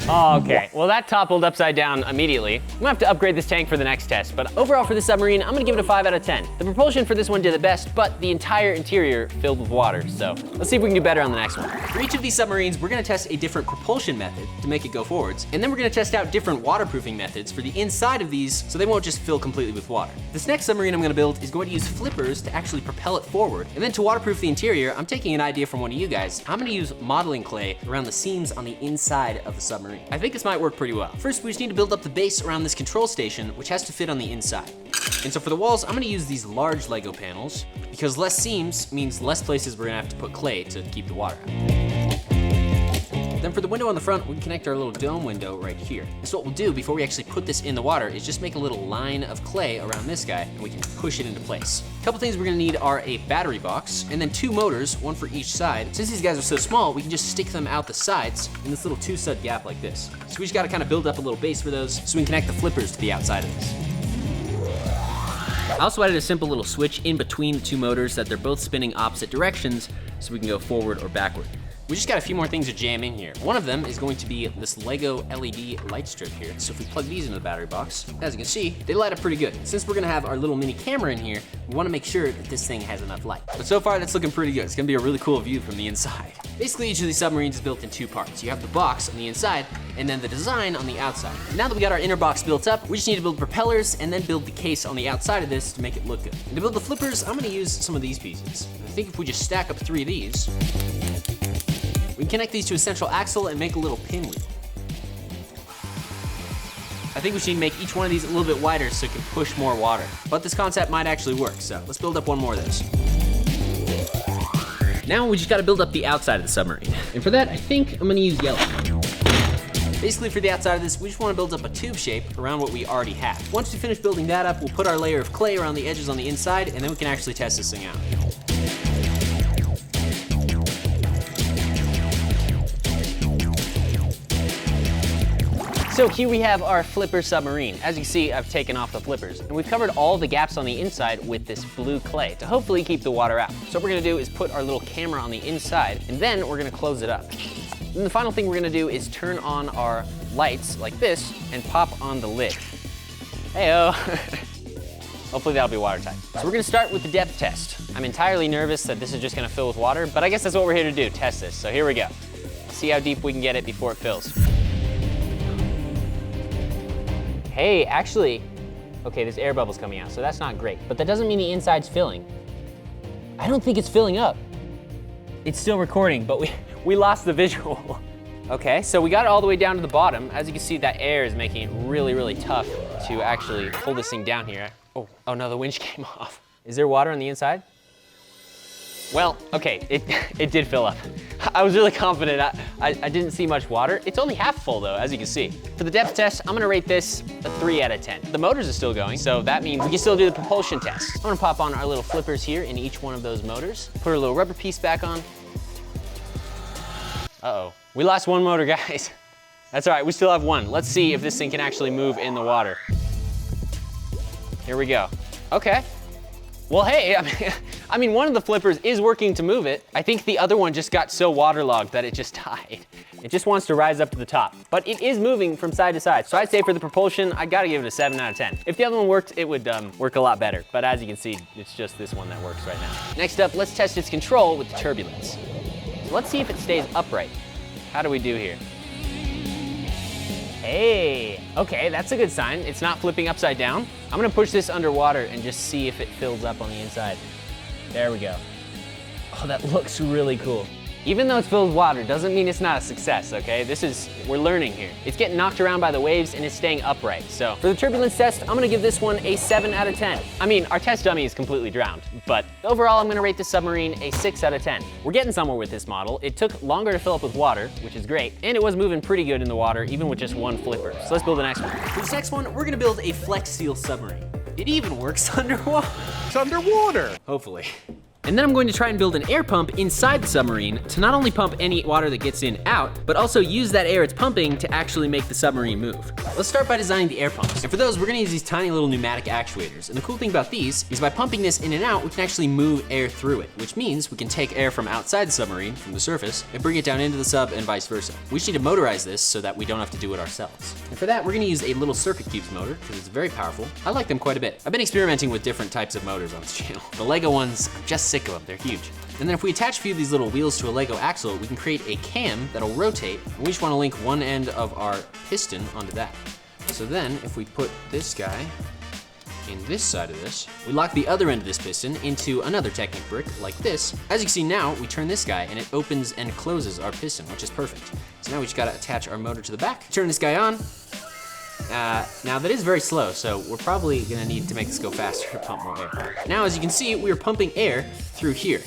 Okay, well that toppled upside down immediately. I'm gonna have to upgrade this tank for the next test, but overall for this submarine, I'm gonna give it a 5 out of 10. The propulsion for this one did the best, but the entire interior filled with water, so let's see if we can do better on the next one. For each of these submarines, we're gonna test a different propulsion method to make it go forwards, and then we're gonna test out different waterproofing methods for the inside of these so they won't just fill completely with water. This next submarine I'm gonna build is going to use flippers to actually propel it forward, and then to waterproof the interior, I'm taking an idea from one of you guys. I'm gonna use modeling clay around the seams on the inside of the submarine. I think this might work pretty well. First, we just need to build up the base around this control station, which has to fit on the inside. And so for the walls, I'm gonna use these large Lego panels because less seams means less places we're gonna have to put clay to keep the water out. Then for the window on the front, we can connect our little dome window right here. And so what we'll do before we actually put this in the water is just make a little line of clay around this guy and we can push it into place. A couple things we're gonna need are a battery box and then 2 motors, one for each side. Since these guys are so small, we can just stick them out the sides in this little 2-stud gap like this. So we just gotta kind of build up a little base for those so we can connect the flippers to the outside of this. I also added a simple little switch in between the 2 motors that they're both spinning opposite directions so we can go forward or backward. We just got a few more things to jam in here. One of them is going to be this Lego LED light strip here. So if we plug these into the battery box, as you can see, they light up pretty good. Since we're gonna have our little mini camera in here, we wanna make sure that this thing has enough light. But so far, that's looking pretty good. It's gonna be a really cool view from the inside. Basically, each of these submarines is built in 2 parts. You have the box on the inside, and then the design on the outside. Now that we got our inner box built up, we just need to build propellers and then build the case on the outside of this to make it look good. And to build the flippers, I'm gonna use some of these pieces. I think if we just stack up 3 of these, we can connect these to a central axle and make a little pin wheel. I think we should make each one of these a little bit wider so it can push more water. But this concept might actually work, so let's build up one more of those. Now we just gotta build up the outside of the submarine. And for that, I think I'm gonna use yellow. Basically for the outside of this, we just wanna build up a tube shape around what we already have. Once we finish building that up, we'll put our layer of clay around the edges on the inside, and then we can actually test this thing out. So here we have our flipper submarine. As you see, I've taken off the flippers, and we've covered all the gaps on the inside with this blue clay to hopefully keep the water out. So what we're gonna do is put our little camera on the inside, and then we're gonna close it up. And the final thing we're gonna do is turn on our lights like this and pop on the lid. Heyo. Hopefully that'll be watertight. So we're gonna start with the depth test. I'm entirely nervous that this is just gonna fill with water, but I guess that's what we're here to do, test this. So here we go. See how deep we can get it before it fills. Hey, actually, okay, there's air bubbles coming out, so that's not great. But that doesn't mean the inside's filling. I don't think it's filling up. It's still recording, but we lost the visual. Okay, so we got it all the way down to the bottom. As you can see, that air is making it really, really tough to actually pull this thing down here. Oh no, the winch came off. Is there water on the inside? Well, okay, it did fill up. I was really confident. I didn't see much water. It's only half full though, as you can see. For the depth test, I'm gonna rate this a 3 out of 10. The motors are still going, so that means we can still do the propulsion test. I'm gonna pop on our little flippers here in each one of those motors. Put our little rubber piece back on. Uh-oh, we lost one motor, guys. That's all right, we still have one. Let's see if this thing can actually move in the water. Here we go. Okay. Well, hey, I mean, one of the flippers is working to move it. I think the other one just got so waterlogged that it just died. It just wants to rise up to the top, but it is moving from side to side. So I'd say for the propulsion, I gotta give it a 7 out of 10. If the other one worked, it would work a lot better. But as you can see, it's just this one that works right now. Next up, let's test its control with the turbulence. So let's see if it stays upright. How do we do here? Hey, okay, that's a good sign. It's not flipping upside down. I'm gonna push this underwater and just see if it fills up on the inside. There we go. Oh, that looks really cool. Even though it's filled with water, doesn't mean it's not a success, okay? We're learning here. It's getting knocked around by the waves and it's staying upright. So for the turbulence test, I'm gonna give this one a 7 out of 10. I mean, our test dummy is completely drowned, but overall, I'm gonna rate this submarine a 6 out of 10. We're getting somewhere with this model. It took longer to fill up with water, which is great, and it was moving pretty good in the water, even with just one flipper. So let's build the next one. For this next one, we're gonna build a Flex Seal submarine. It even works underwater. It's underwater. Hopefully. And then I'm going to try and build an air pump inside the submarine to not only pump any water that gets in out, but also use that air it's pumping to actually make the submarine move. Let's start by designing the air pumps. And for those, we're gonna use these tiny little pneumatic actuators. And the cool thing about these is by pumping this in and out, we can actually move air through it, which means we can take air from outside the submarine, from the surface, and bring it down into the sub and vice versa. We just need to motorize this so that we don't have to do it ourselves. And for that, we're gonna use a little circuit cubes motor because it's very powerful. I like them quite a bit. I've been experimenting with different types of motors on this channel. The Lego ones, I'm just sick of them, they're huge. And then if we attach a few of these little wheels to a Lego axle, we can create a cam that'll rotate, and we just wanna link one end of our piston onto that. So then, if we put this guy in this side of this, we lock the other end of this piston into another Technic brick like this. As you can see now, we turn this guy and it opens and closes our piston, which is perfect. So now we just gotta attach our motor to the back, turn this guy on. Now that is very slow, so we're probably gonna need to make this go faster to pump more air. Now, as you can see, we are pumping air through here.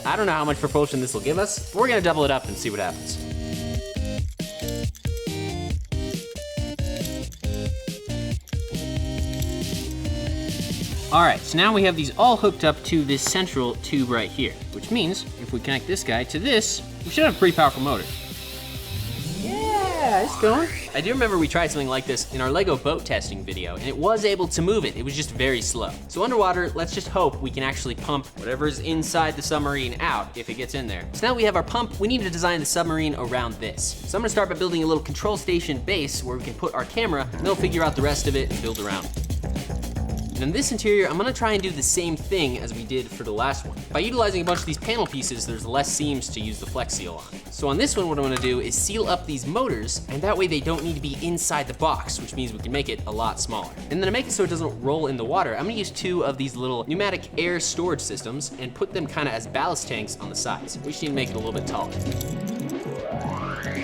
I don't know how much propulsion this will give us, but we're gonna double it up and see what happens. All right, so now we have these all hooked up to this central tube right here, which means if we connect this guy to this, we should have a pretty powerful motor. Yeah, it's going. I do remember we tried something like this in our Lego boat testing video, and it was able to move it. It was just very slow. So underwater, let's just hope we can actually pump whatever's inside the submarine out if it gets in there. So now we have our pump, we need to design the submarine around this. So I'm gonna start by building a little control station base where we can put our camera, and they'll figure out the rest of it and build around it. And in this interior, I'm gonna try and do the same thing as we did for the last one. By utilizing a bunch of these panel pieces, there's less seams to use the Flex Seal on. So on this one, what I'm gonna do is seal up these motors, and that way they don't need to be inside the box, which means we can make it a lot smaller. And then to make it so it doesn't roll in the water, I'm gonna use 2 of these little pneumatic air storage systems and put them kind of as ballast tanks on the sides. We just need to make it a little bit taller.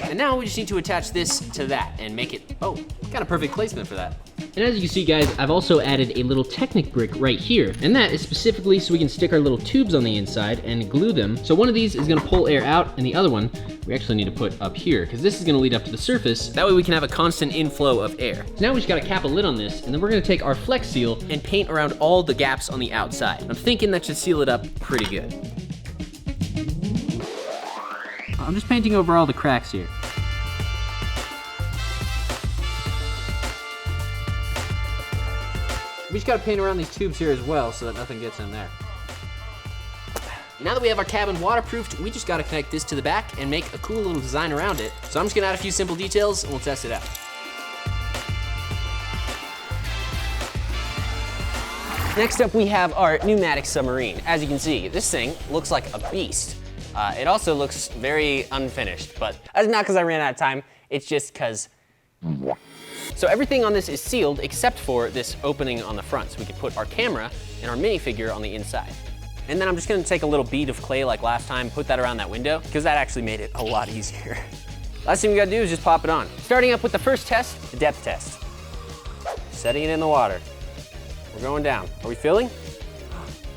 And now we just need to attach this to that and make it, oh, got a perfect placement for that. And as you can see, guys, I've also added a little Technic brick right here. And that is specifically so we can stick our little tubes on the inside and glue them. So one of these is gonna pull air out, and the other one we actually need to put up here, because this is gonna lead up to the surface. That way we can have a constant inflow of air. So now we just gotta cap a lid on this, and then we're gonna take our Flex Seal and paint around all the gaps on the outside. I'm thinking that should seal it up pretty good. I'm just painting over all the cracks here. We just gotta paint around these tubes here as well so that nothing gets in there. Now that we have our cabin waterproofed, we just gotta connect this to the back and make a cool little design around it. So I'm just gonna add a few simple details and we'll test it out. Next up, we have our pneumatic submarine. As you can see, this thing looks like a beast. It also looks very unfinished, but that's not because I ran out of time, it's just because. So everything on this is sealed except for this opening on the front, so we can put our camera and our minifigure on the inside. And then I'm just gonna take a little bead of clay like last time, put that around that window, because that actually made it a lot easier. Last thing we gotta do is just pop it on. Starting up with the first test, the depth test. Setting it in the water. We're going down. Are we filling?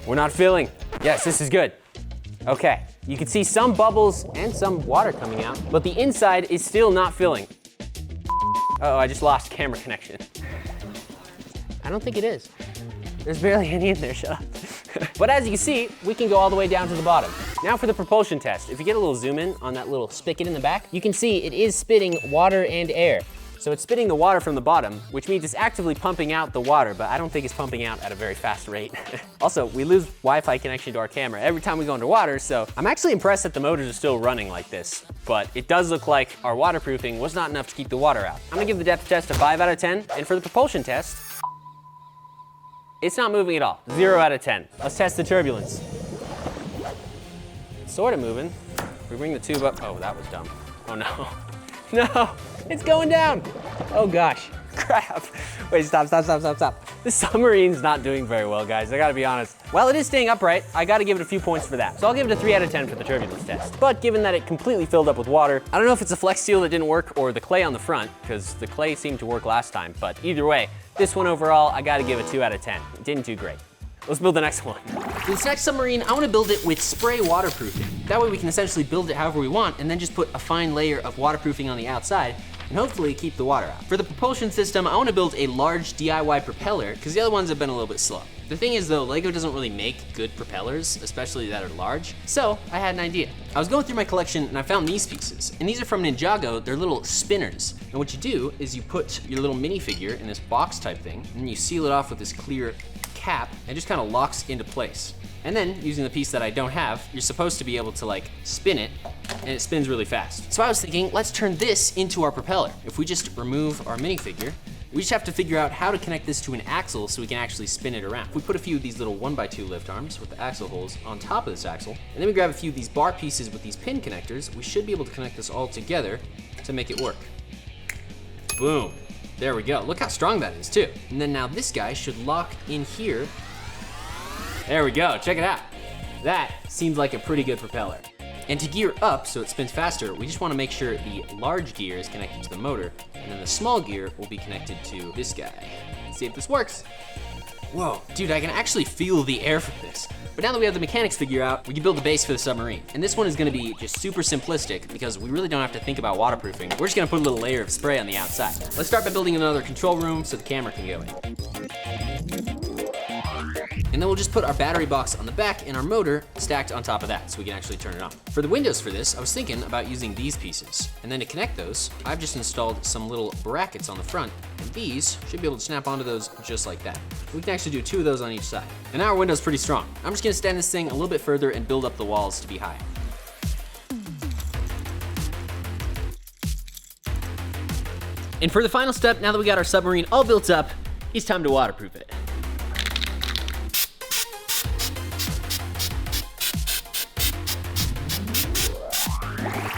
We're not filling. Yes, this is good. Okay, you can see some bubbles and some water coming out, but the inside is still not filling. Uh-oh, I just lost camera connection. I don't think it is. There's barely any in there, shut up. But as you can see, we can go all the way down to the bottom. Now for the propulsion test. If you get a little zoom in on that little spigot in the back, you can see it is spitting water and air. So it's spitting the water from the bottom, which means it's actively pumping out the water, but I don't think it's pumping out at a very fast rate. Also, we lose Wi-Fi connection to our camera every time we go underwater, so I'm actually impressed that the motors are still running like this, but it does look like our waterproofing was not enough to keep the water out. I'm gonna give the depth test a 5 out of 10, and for the propulsion test, it's not moving at all, 0 out of 10. Let's test the turbulence. It's sort of moving. We bring the tube up, oh, that was dumb. Oh no, no. It's going down. Oh gosh. crap. Wait, stop. This submarine's not doing very well, guys. I gotta be honest. While it is staying upright, I gotta give it a few points for that. So I'll give it a 3 out of 10 for the turbulence test. But given that it completely filled up with water, I don't know if it's a flex seal that didn't work or the clay on the front, because the clay seemed to work last time. But either way, this one overall, I gotta give it 2 out of 10. It didn't do great. Let's build the next one. For this next submarine, I want to build it with spray waterproofing. That way we can essentially build it however we want and then just put a fine layer of waterproofing on the outside and hopefully keep the water out. For the propulsion system, I want to build a large DIY propeller because the other ones have been a little bit slow. The thing is though, Lego doesn't really make good propellers, especially that are large. So I had an idea. I was going through my collection and I found these pieces. And these are from Ninjago, they're little spinners. And what you do is you put your little minifigure in this box type thing and you seal it off with this clear cap and it just kind of locks into place. And then using the piece that I don't have, you're supposed to be able to like spin it and it spins really fast. So I was thinking, let's turn this into our propeller. If we just remove our minifigure, we just have to figure out how to connect this to an axle so we can actually spin it around. If we put a few of these little 1x2 lift arms with the axle holes on top of this axle, and then we grab a few of these bar pieces with these pin connectors, we should be able to connect this all together to make it work. Boom. There we go. Look how strong that is too. And then now this guy should lock in here. There we go, check it out. That seems like a pretty good propeller. And to gear up so it spins faster, we just want to make sure the large gear is connected to the motor, and then the small gear will be connected to this guy. Let's see if this works. Whoa, dude, I can actually feel the air from this. But now that we have the mechanics figured out, we can build the base for the submarine. And this one is gonna be just super simplistic because we really don't have to think about waterproofing. We're just gonna put a little layer of spray on the outside. Let's start by building another control room so the camera can go in. And then we'll just put our battery box on the back and our motor stacked on top of that so we can actually turn it on. For the windows for this, I was thinking about using these pieces. And then to connect those, I've just installed some little brackets on the front, and these should be able to snap onto those just like that. We can actually do 2 of those on each side. And now our window's pretty strong. I'm just gonna stand this thing a little bit further and build up the walls to be high. And for the final step, now that we got our submarine all built up, it's time to waterproof it.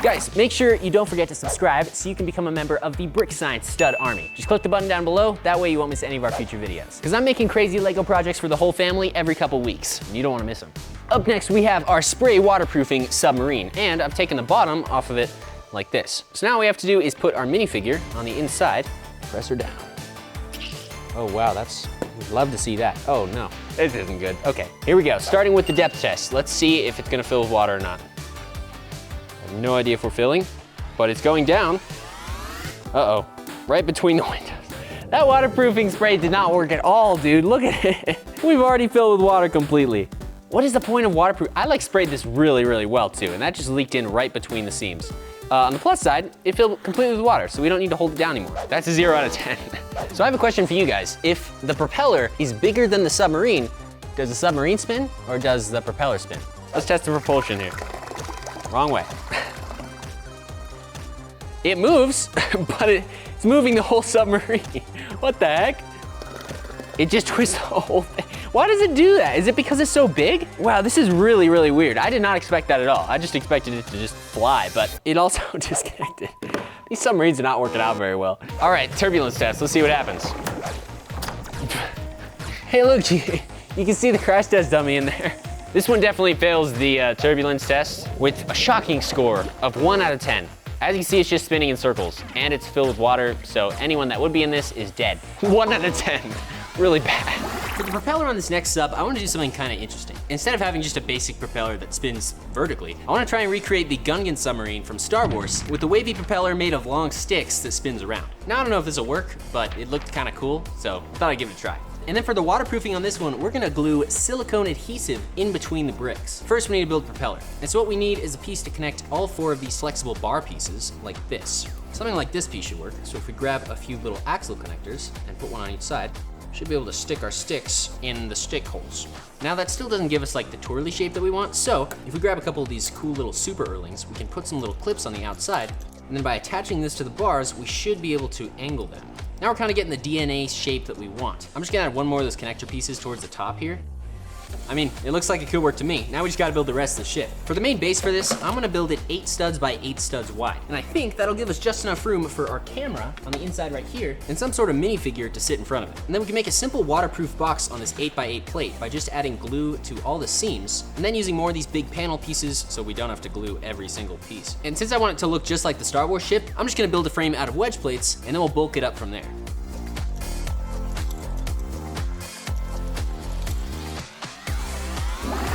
Guys, make sure you don't forget to subscribe so you can become a member of the Brick Science Stud Army. Just click the button down below, that way you won't miss any of our future videos. Because I'm making crazy Lego projects for the whole family every couple weeks, and you don't want to miss them. Up next, we have our spray waterproofing submarine, and I've taken the bottom off of it like this. So now all we have to do is put our minifigure on the inside, press her down. Oh wow, we'd love to see that. Oh no, this isn't good. Okay, here we go, starting with the depth test. Let's see if it's gonna fill with water or not. No idea if we're filling, but it's going down. Uh-oh, right between the windows. That waterproofing spray did not work at all, dude. Look at it. We've already filled with water completely. What is the point of waterproof? I like sprayed this really, really well too, and that just leaked in right between the seams. On the plus side, it filled completely with water, so we don't need to hold it down anymore. That's a 0 out of 10. So I have a question for you guys. If the propeller is bigger than the submarine, does the submarine spin or does the propeller spin? Let's test the propulsion here. Wrong way. It moves, but it's moving the whole submarine. What the heck? It just twists the whole thing. Why does it do that? Is it because it's so big? Wow, this is really, really weird. I did not expect that at all. I just expected it to just fly, but it also disconnected. These submarines are not working out very well. All right, turbulence test. Let's see what happens. Hey, look, you can see the crash test dummy in there. This one definitely fails the turbulence test with a shocking score of 1 out of 10. As you can see, it's just spinning in circles and it's filled with water, so anyone that would be in this is dead. 1 out of 10, really bad. For the propeller on this next sub, I want to do something kind of interesting. Instead of having just a basic propeller that spins vertically, I want to try and recreate the Gungan submarine from Star Wars with a wavy propeller made of long sticks that spins around. Now, I don't know if this will work, but it looked kind of cool, so I thought I'd give it a try. And then for the waterproofing on this one, we're gonna glue silicone adhesive in between the bricks. First, we need to build a propeller. And so what we need is a piece to connect all 4 of these flexible bar pieces, like this. Something like this piece should work. So if we grab a few little axle connectors and put one on each side, we should be able to stick our sticks in the stick holes. Now that still doesn't give us like the twirly shape that we want, so if we grab a couple of these cool little super Erlings, we can put some little clips on the outside, and then by attaching this to the bars, we should be able to angle them. Now we're kind of getting the DNA shape that we want. I'm just gonna add one more of those connector pieces towards the top here. I mean, it looks like it could work to me. Now we just gotta build the rest of the ship. For the main base for this, I'm gonna build it 8 studs by 8 studs wide. And I think that'll give us just enough room for our camera on the inside right here and some sort of minifigure to sit in front of it. And then we can make a simple waterproof box on this 8 by 8 plate by just adding glue to all the seams and then using more of these big panel pieces so we don't have to glue every single piece. And since I want it to look just like the Star Wars ship, I'm just gonna build a frame out of wedge plates and then we'll bulk it up from there.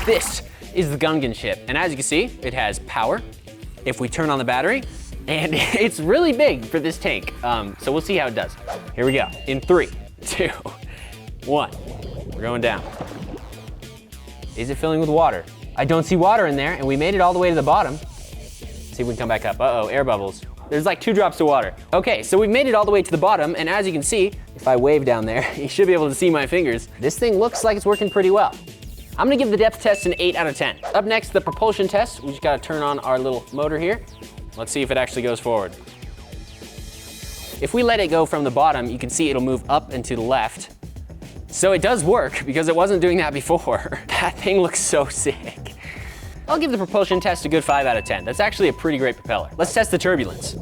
This is the Gungan ship, and as you can see, it has power if we turn on the battery, and it's really big for this tank, so we'll see how it does. Here we go, in 3, 2, 1. We're going down. Is it filling with water? I don't see water in there, and we made it all the way to the bottom. See if we can come back up. Uh-oh, air bubbles. There's like 2 drops of water. Okay, so we've made it all the way to the bottom, and as you can see, if I wave down there, you should be able to see my fingers. This thing looks like it's working pretty well. I'm gonna give the depth test an 8 out of 10. Up next, the propulsion test. We just gotta turn on our little motor here. Let's see if it actually goes forward. If we let it go from the bottom, you can see it'll move up and to the left. So it does work because it wasn't doing that before. That thing looks so sick. I'll give the propulsion test a good 5 out of 10. That's actually a pretty great propeller. Let's test the turbulence.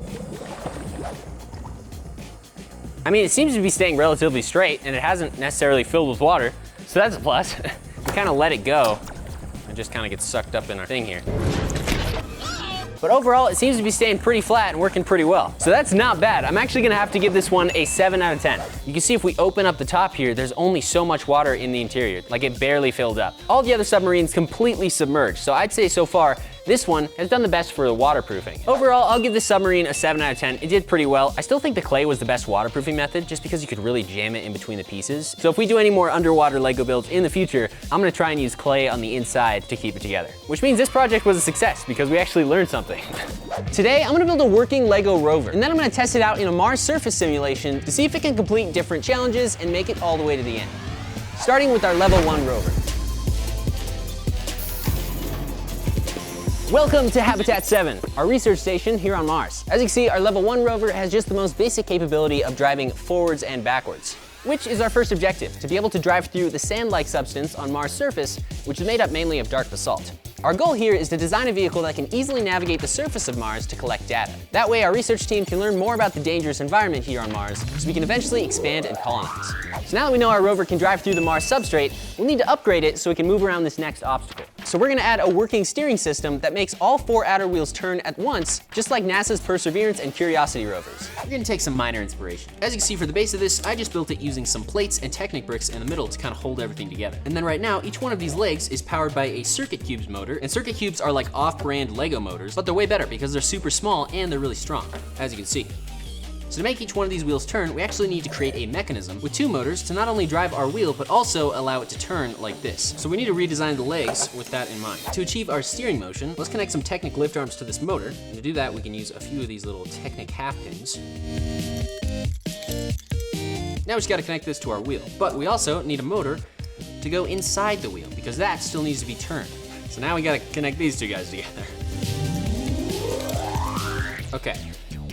I mean, it seems to be staying relatively straight and it hasn't necessarily filled with water, so that's a plus. We kind of let it go and just kind of gets sucked up in our thing here. But overall, it seems to be staying pretty flat and working pretty well. So that's not bad. I'm actually gonna have to give this one a 7 out of 10. You can see if we open up the top here, there's only so much water in the interior. Like it barely filled up. All the other submarines completely submerged. So I'd say so far, this one has done the best for the waterproofing. Overall, I'll give this submarine a 7 out of 10. It did pretty well. I still think the clay was the best waterproofing method just because you could really jam it in between the pieces. So if we do any more underwater Lego builds in the future, I'm gonna try and use clay on the inside to keep it together. Which means this project was a success because we actually learned something. Today, I'm gonna build a working Lego rover, and then I'm gonna test it out in a Mars surface simulation to see if it can complete different challenges and make it all the way to the end. Starting with our level 1 rover. Welcome to Habitat 7, our research station here on Mars. As you can see, our level 1 rover has just the most basic capability of driving forwards and backwards, which is our first objective, to be able to drive through the sand-like substance on Mars' surface, which is made up mainly of dark basalt. Our goal here is to design a vehicle that can easily navigate the surface of Mars to collect data. That way, our research team can learn more about the dangerous environment here on Mars, so we can eventually expand and colonize. So now that we know our rover can drive through the Mars substrate, we'll need to upgrade it so it can move around this next obstacle. So we're gonna add a working steering system that makes all 4 outer wheels turn at once, just like NASA's Perseverance and Curiosity rovers. We're gonna take some minor inspiration. As you can see for the base of this, I just built it using some plates and Technic bricks in the middle to kind of hold everything together. And then right now, each one of these legs is powered by a Circuit Cubes motor, and Circuit Cubes are like off-brand Lego motors, but they're way better because they're super small and they're really strong, as you can see. So to make each one of these wheels turn, we actually need to create a mechanism with 2 motors to not only drive our wheel, but also allow it to turn like this. So we need to redesign the legs with that in mind. To achieve our steering motion, let's connect some Technic lift arms to this motor. And to do that, we can use a few of these little Technic half pins. Now we just gotta connect this to our wheel. But we also need a motor to go inside the wheel because that still needs to be turned. So now we gotta connect these 2 guys together. Okay.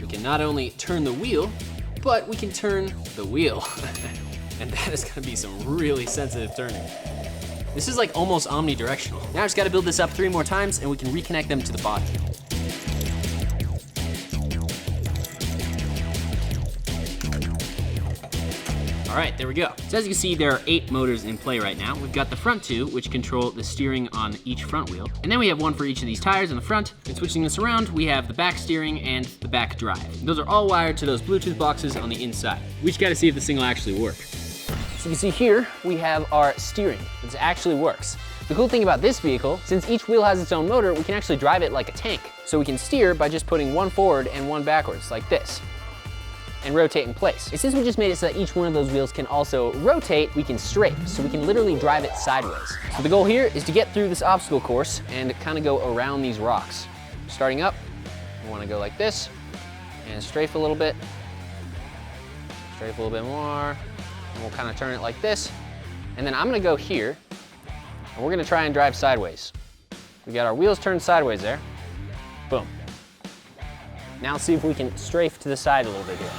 We can not only turn the wheel, but we can turn the wheel. And that is gonna be some really sensitive turning. This is like almost omnidirectional. Now I just gotta build this up 3 more times and we can reconnect them to the body. All right, there we go. So as you can see, there are 8 motors in play right now. We've got the front 2, which control the steering on each front wheel. And then we have 1 for each of these tires in the front. And switching this around, we have the back steering and the back drive. Those are all wired to those Bluetooth boxes on the inside. We just gotta see if this thing will actually work. So you can see here, we have our steering. It actually works. The cool thing about this vehicle, since each wheel has its own motor, we can actually drive it like a tank. So we can steer by just putting 1 forward and 1 backwards, like this, and rotate in place. And since we just made it so that each one of those wheels can also rotate, we can strafe, so we can literally drive it sideways. So the goal here is to get through this obstacle course and kind of go around these rocks. Starting up, we want to go like this, and strafe a little bit, strafe a little bit more, and we'll kind of turn it like this. And then I'm gonna go here, and we're gonna try and drive sideways. We got our wheels turned sideways there, boom. Now let's see if we can strafe to the side a little bit here.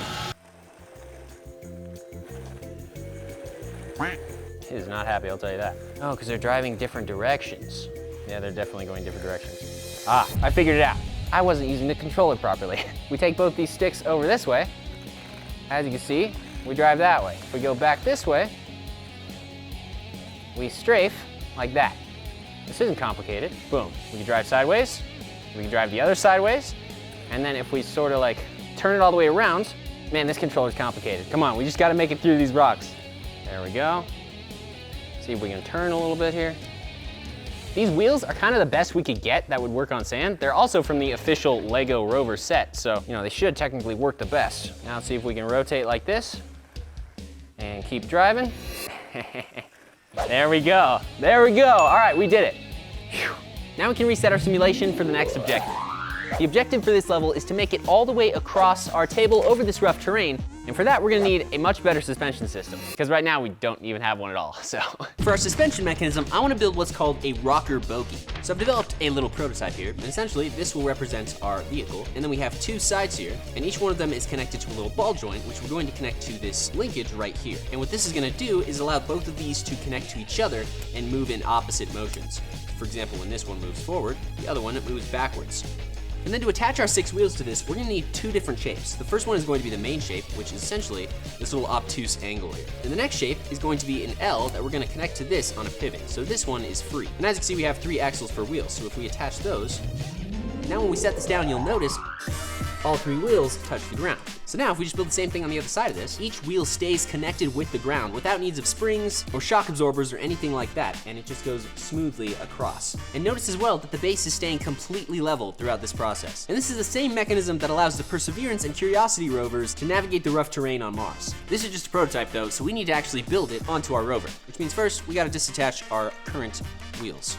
It is not happy, I'll tell you that. Oh, because they're driving different directions. Yeah, they're definitely going different directions. Ah, I figured it out. I wasn't using the controller properly. We take both these sticks over this way. As you can see, we drive that way. If we go back this way, we strafe like that. This isn't complicated. Boom. We can drive sideways. We can drive the other sideways. And then if we sort of like turn it all the way around, man, this controller's complicated. Come on, we just gotta make it through these rocks. There we go. See if we can turn a little bit here. These wheels are kind of the best we could get that would work on sand. They're also from the official Lego Rover set, so they should technically work the best. Now let's see if we can rotate like this and keep driving. There we go. There we go. All right, we did it. Whew. Now we can reset our simulation for the next objective. The objective for this level is to make it all the way across our table over this rough terrain. And for that, we're gonna need a much better suspension system, because right now we don't even have one at all, so. For our suspension mechanism, I wanna build what's called a rocker bogie. So I've developed a little prototype here, and essentially this will represent our vehicle. And then we have two sides here, and each one of them is connected to a little ball joint, which we're going to connect to this linkage right here. And what this is gonna do is allow both of these to connect to each other and move in opposite motions. For example, when this one moves forward, the other one moves backwards. And then to attach our 6 wheels to this, we're gonna need 2 different shapes. The first one is going to be the main shape, which is essentially this little obtuse angle here. And the next shape is going to be an L that we're gonna connect to this on a pivot. So this one is free. And as you can see, we have 3 axles per wheel. So if we attach those, now when we set this down, you'll notice all 3 wheels touch the ground. So now if we just build the same thing on the other side of this, each wheel stays connected with the ground without needs of springs or shock absorbers or anything like that, and it just goes smoothly across. And notice as well that the base is staying completely level throughout this process. And this is the same mechanism that allows the Perseverance and Curiosity rovers to navigate the rough terrain on Mars. This is just a prototype though, so we need to actually build it onto our rover, which means first we gotta disattach our current wheels.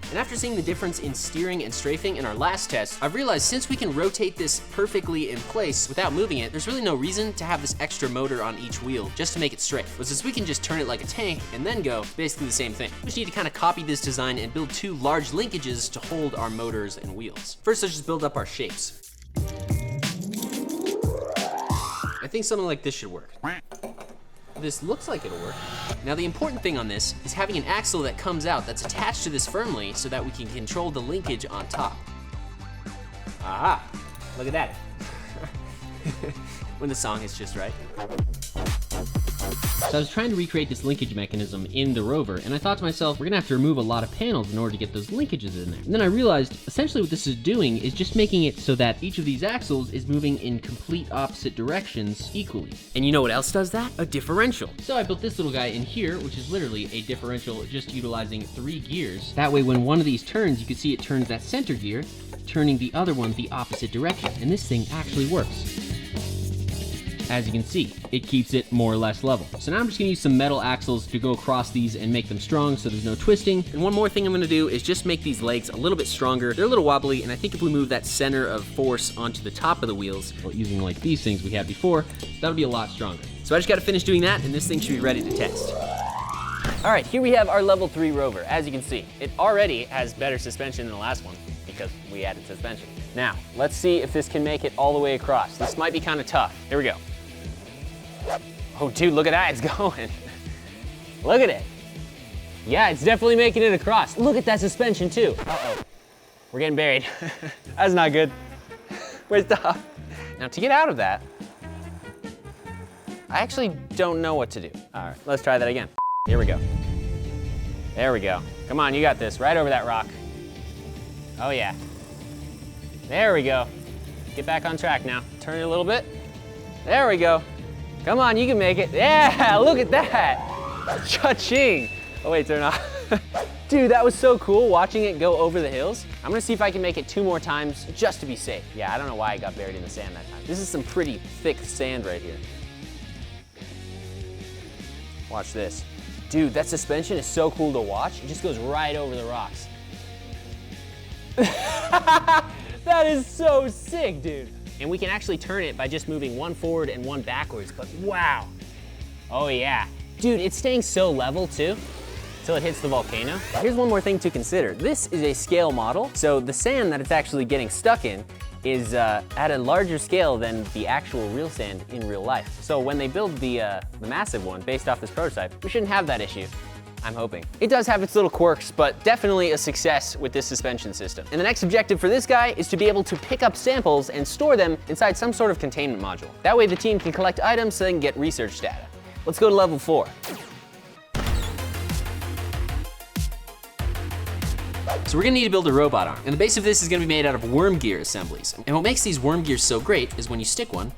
And after seeing the difference in steering and strafing in our last test, I've realized since we can rotate this perfectly in place without moving it, there's really no reason to have this extra motor on each wheel just to make it straight. But since we can just turn it like a tank and then go, it's basically the same thing. We just need to kind of copy this design and build 2 large linkages to hold our motors and wheels. First, let's just build up our shapes. I think something like this should work. This looks like it'll work. Now the important thing on this is having an axle that comes out that's attached to this firmly so that we can control the linkage on top. Aha, look at that. When the song is just right. So I was trying to recreate this linkage mechanism in the rover, and I thought to myself, we're gonna have to remove a lot of panels in order to get those linkages in there. And then I realized, essentially what this is doing is just making it so that each of these axles is moving in complete opposite directions equally. And you know what else does that? A differential. So I built this little guy in here, which is literally a differential just utilizing 3 gears. That way when one of these turns, you can see it turns that center gear, turning the other one the opposite direction. And this thing actually works. As you can see, it keeps it more or less level. So now I'm just gonna use some metal axles to go across these and make them strong so there's no twisting. And one more thing I'm gonna do is just make these legs a little bit stronger. They're a little wobbly, and I think if we move that center of force onto the top of the wheels, well, using like these things we had before, that'll be a lot stronger. So I just gotta finish doing that, and this thing should be ready to test. All right, here we have our level 3 rover. As you can see, it already has better suspension than the last one because we added suspension. Now, let's see if this can make it all the way across. This might be kind of tough. Here we go. Oh, dude, look at that, it's going. Look at it. Yeah, it's definitely making it across. Look at that suspension, too. Uh-oh, we're getting buried. That's not good. Where's the... Now, to get out of that, I actually don't know what to do. All right, let's try that again. Here we go. There we go. Come on, you got this, right over that rock. Oh, yeah. There we go. Get back on track now. Turn it a little bit. There we go. Come on, you can make it. Yeah, look at that. Cha-ching. Oh wait, turn off. Dude, that was so cool watching it go over the hills. I'm gonna see if I can make it 2 more times just to be safe. Yeah, I don't know why I got buried in the sand that time. This is some pretty thick sand right here. Watch this. Dude, that suspension is so cool to watch. It just goes right over the rocks. That is so sick, dude. And we can actually turn it by just moving 1 forward and 1 backwards, but wow. Oh yeah. Dude, it's staying so level too, until it hits the volcano. Here's one more thing to consider. This is a scale model, so the sand that it's actually getting stuck in is at a larger scale than the actual real sand in real life. So when they build the massive one based off this prototype, we shouldn't have that issue. I'm hoping. It does have its little quirks, but definitely a success with this suspension system. And the next objective for this guy is to be able to pick up samples and store them inside some sort of containment module. That way the team can collect items so they can get research data. Let's go to level 4. So we're gonna need to build a robot arm. And the base of this is gonna be made out of worm gear assemblies. And what makes these worm gears so great is when you stick one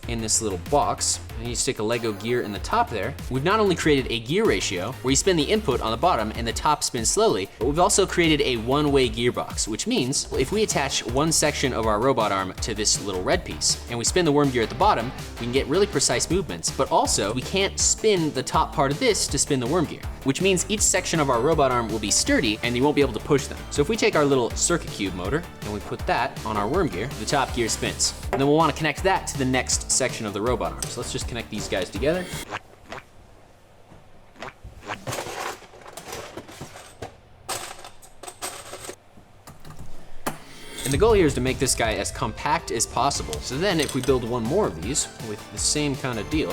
in this little box, and you stick a Lego gear in the top there, we've not only created a gear ratio, where you spin the input on the bottom and the top spins slowly, but we've also created a one-way gearbox, which means if we attach one section of our robot arm to this little red piece, and we spin the worm gear at the bottom, we can get really precise movements, but also we can't spin the top part of this to spin the worm gear, which means each section of our robot arm will be sturdy and you won't be able to push them. So if we take our little circuit cube motor and we put that on our worm gear, the top gear spins. And then we'll want to connect that to the next section of the robot arm. So let's just connect these guys together. And the goal here is to make this guy as compact as possible. So then if we build one more of these with the same kind of deal,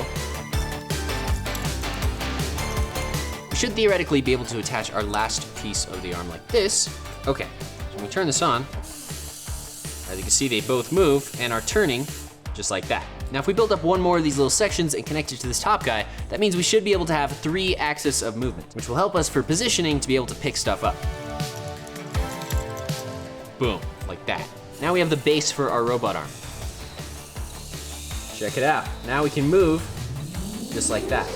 we should theoretically be able to attach our last piece of the arm like this. Okay, so when we turn this on, as you can see, they both move and are turning just like that. Now, if we build up one more of these little sections and connect it to this top guy, that means we should be able to have 3 axes of movement, which will help us for positioning to be able to pick stuff up. Boom, like that. Now we have the base for our robot arm. Check it out. Now we can move just like that.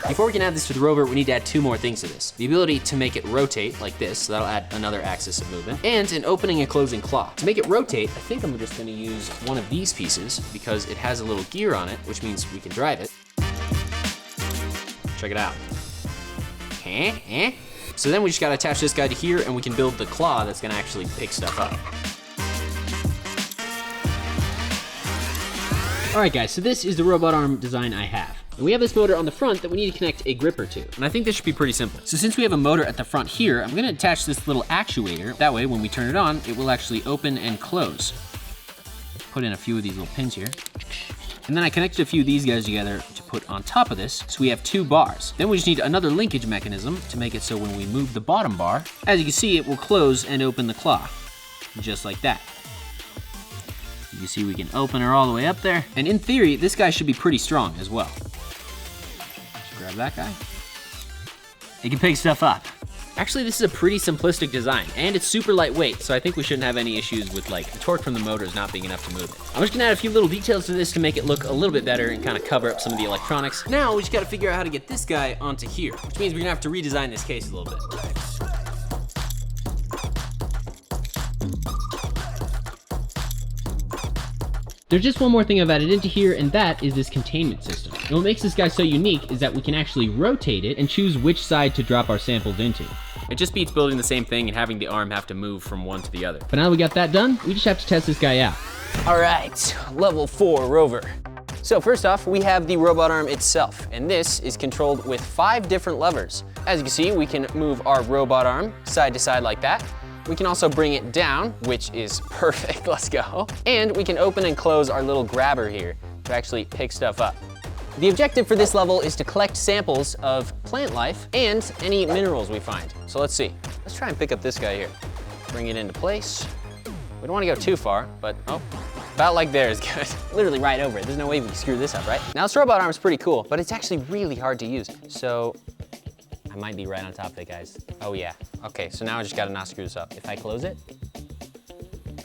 Before we can add this to the rover, we need to add 2 more things to this. The ability to make it rotate like this, so that'll add another axis of movement, and an opening and closing claw. To make it rotate, I think I'm just gonna use one of these pieces because it has a little gear on it, which means we can drive it. Check it out. So then we just gotta attach this guy to here and we can build the claw that's gonna actually pick stuff up. All right guys, so this is the robot arm design I have. And we have this motor on the front that we need to connect a gripper to. And I think this should be pretty simple. So since we have a motor at the front here, I'm gonna attach this little actuator. That way, when we turn it on, it will actually open and close. Put in a few of these little pins here. And then I connected a few of these guys together to put on top of this, so we have 2 bars. Then we just need another linkage mechanism to make it so when we move the bottom bar, as you can see, it will close and open the claw, just like that. You can see we can open her all the way up there. And in theory, this guy should be pretty strong as well. Just grab that guy. It can pick stuff up. Actually, this is a pretty simplistic design, and it's super lightweight, so I think we shouldn't have any issues with like the torque from the motors not being enough to move it. I'm just gonna add a few little details to this to make it look a little bit better and kind of cover up some of the electronics. Now we just gotta figure out how to get this guy onto here, which means we're gonna have to redesign this case a little bit. There's just one more thing I've added into here, and that is this containment system. And what makes this guy so unique is that we can actually rotate it and choose which side to drop our samples into. It just beats building the same thing and having the arm have to move from one to the other. But now that we got that done, we just have to test this guy out. All right, level 4 rover. So first off, we have the robot arm itself, and this is controlled with 5 different levers. As you can see, we can move our robot arm side to side like that. We can also bring it down, which is perfect, let's go. And we can open and close our little grabber here to actually pick stuff up. The objective for this level is to collect samples of plant life and any minerals we find. So let's see. Let's try and pick up this guy here. Bring it into place. We don't want to go too far, but oh, about like there is good. Literally right over it. There's no way we can screw this up, right? Now this robot arm is pretty cool, but it's actually really hard to use. So I might be right on top of it, guys. Oh yeah. Okay, so now I just gotta not screw this up. If I close it,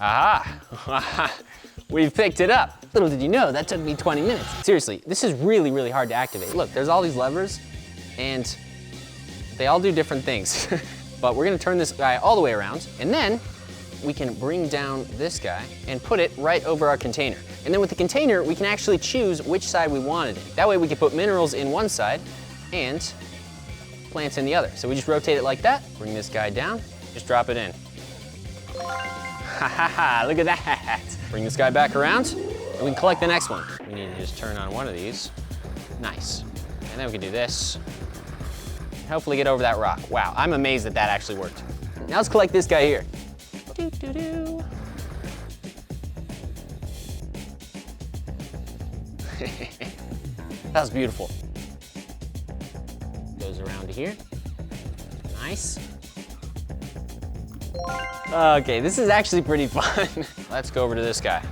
aha! We've picked it up. Little did you know, that took me 20 minutes. Seriously, this is really, really hard to activate. Look, there's all these levers, and they all do different things. But we're gonna turn this guy all the way around, and then we can bring down this guy and put it right over our container. And then with the container, we can actually choose which side we want it in. That way we can put minerals in one side and plants in the other. So we just rotate it like that, bring this guy down, just drop it in. Ha ha ha, look at that. Bring this guy back around, and we can collect the next one. We need to just turn on one of these. Nice. And then we can do this. And hopefully get over that rock. Wow, I'm amazed that that actually worked. Now let's collect this guy here. Doo, doo, doo. That was beautiful. Goes around to here. Nice. Okay, this is actually pretty fun. Let's go over to this guy.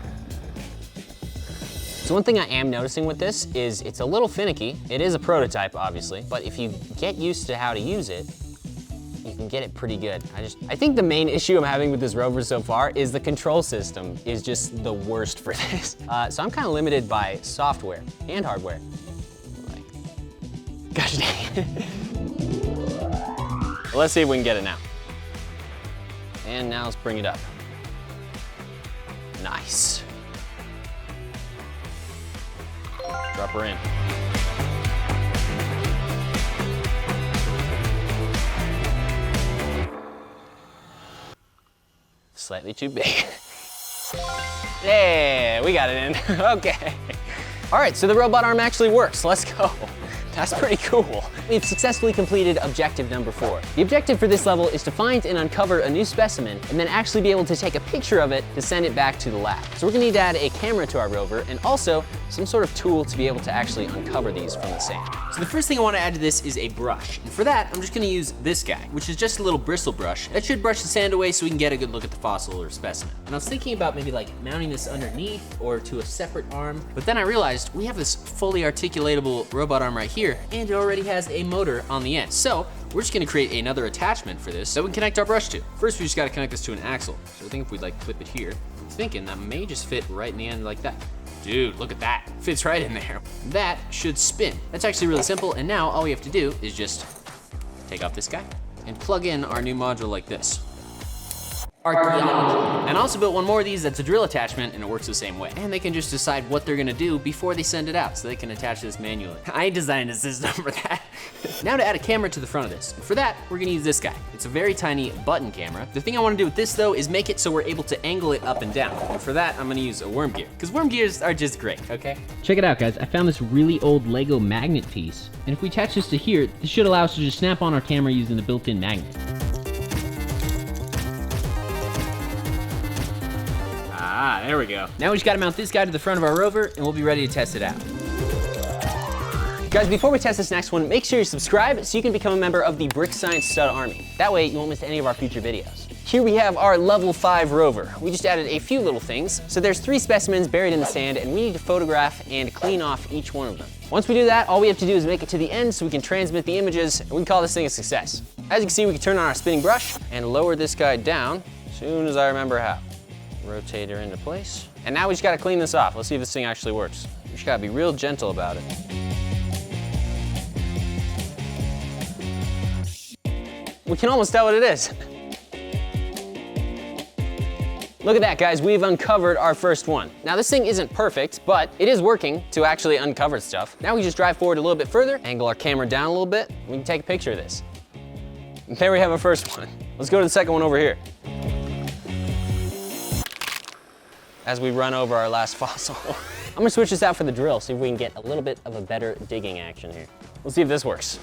So one thing I am noticing with this is it's a little finicky. It is a prototype, obviously, but if you get used to how to use it, you can get it pretty good. I think the main issue I'm having with this Rover so far is the control system is just the worst for this. So I'm kind of limited by software and hardware. Like, gosh dang it. Let's see if we can get it now. And now let's bring it up. Nice. Drop her in. Slightly too big. Yeah, we got it in. Okay. All right, so the robot arm actually works. Let's go. That's pretty cool. We've successfully completed objective number 4. The objective for this level is to find and uncover a new specimen and then actually be able to take a picture of it to send it back to the lab. So we're gonna need to add a camera to our rover and also some sort of tool to be able to actually uncover these from the sand. So the first thing I wanna add to this is a brush. And for that, I'm just gonna use this guy, which is just a little bristle brush. That should brush the sand away so we can get a good look at the fossil or specimen. And I was thinking about maybe like mounting this underneath or to a separate arm, but then I realized we have this fully articulatable robot arm right here, and it already has a motor on the end. So we're just gonna create another attachment for this that we can connect our brush to. First, we just gotta connect this to an axle. So I think if we like clip it here, I'm thinking that may just fit right in the end like that. Dude, look at that. Fits right in there. That should spin. That's actually really simple, and now all we have to do is just take off this guy and plug in our new module like this. Archaeology. And I also built one more of these that's a drill attachment, and it works the same way. And they can just decide what they're gonna do before they send it out, so they can attach this manually. I designed a system for that. Now to add a camera to the front of this. For that, we're gonna use this guy. It's a very tiny button camera. The thing I wanna do with this though is make it so we're able to angle it up and down. And for that, I'm gonna use a worm gear, because worm gears are just great, okay? Check it out, guys. I found this really old Lego magnet piece. And if we attach this to here, this should allow us to just snap on our camera using the built-in magnet. Ah, there we go. Now we just gotta mount this guy to the front of our rover and we'll be ready to test it out. Guys, before we test this next one, make sure you subscribe so you can become a member of the Brick Science Stud Army. That way you won't miss any of our future videos. Here we have our level 5 rover. We just added a few little things. So there's 3 specimens buried in the sand and we need to photograph and clean off each one of them. Once we do that, all we have to do is make it to the end so we can transmit the images and we can call this thing a success. As you can see, we can turn on our spinning brush and lower this guy down as soon as I remember how. Rotate her into place. And now we just gotta clean this off. Let's see if this thing actually works. We just gotta be real gentle about it. We can almost tell what it is. Look at that, guys. We've uncovered our first one. Now this thing isn't perfect, but it is working to actually uncover stuff. Now we just drive forward a little bit further, angle our camera down a little bit, and we can take a picture of this. And there we have our first one. Let's go to the second one over here. As we run over our last fossil. I'm gonna switch this out for the drill, see if we can get a little bit of a better digging action here. Let's see if this works.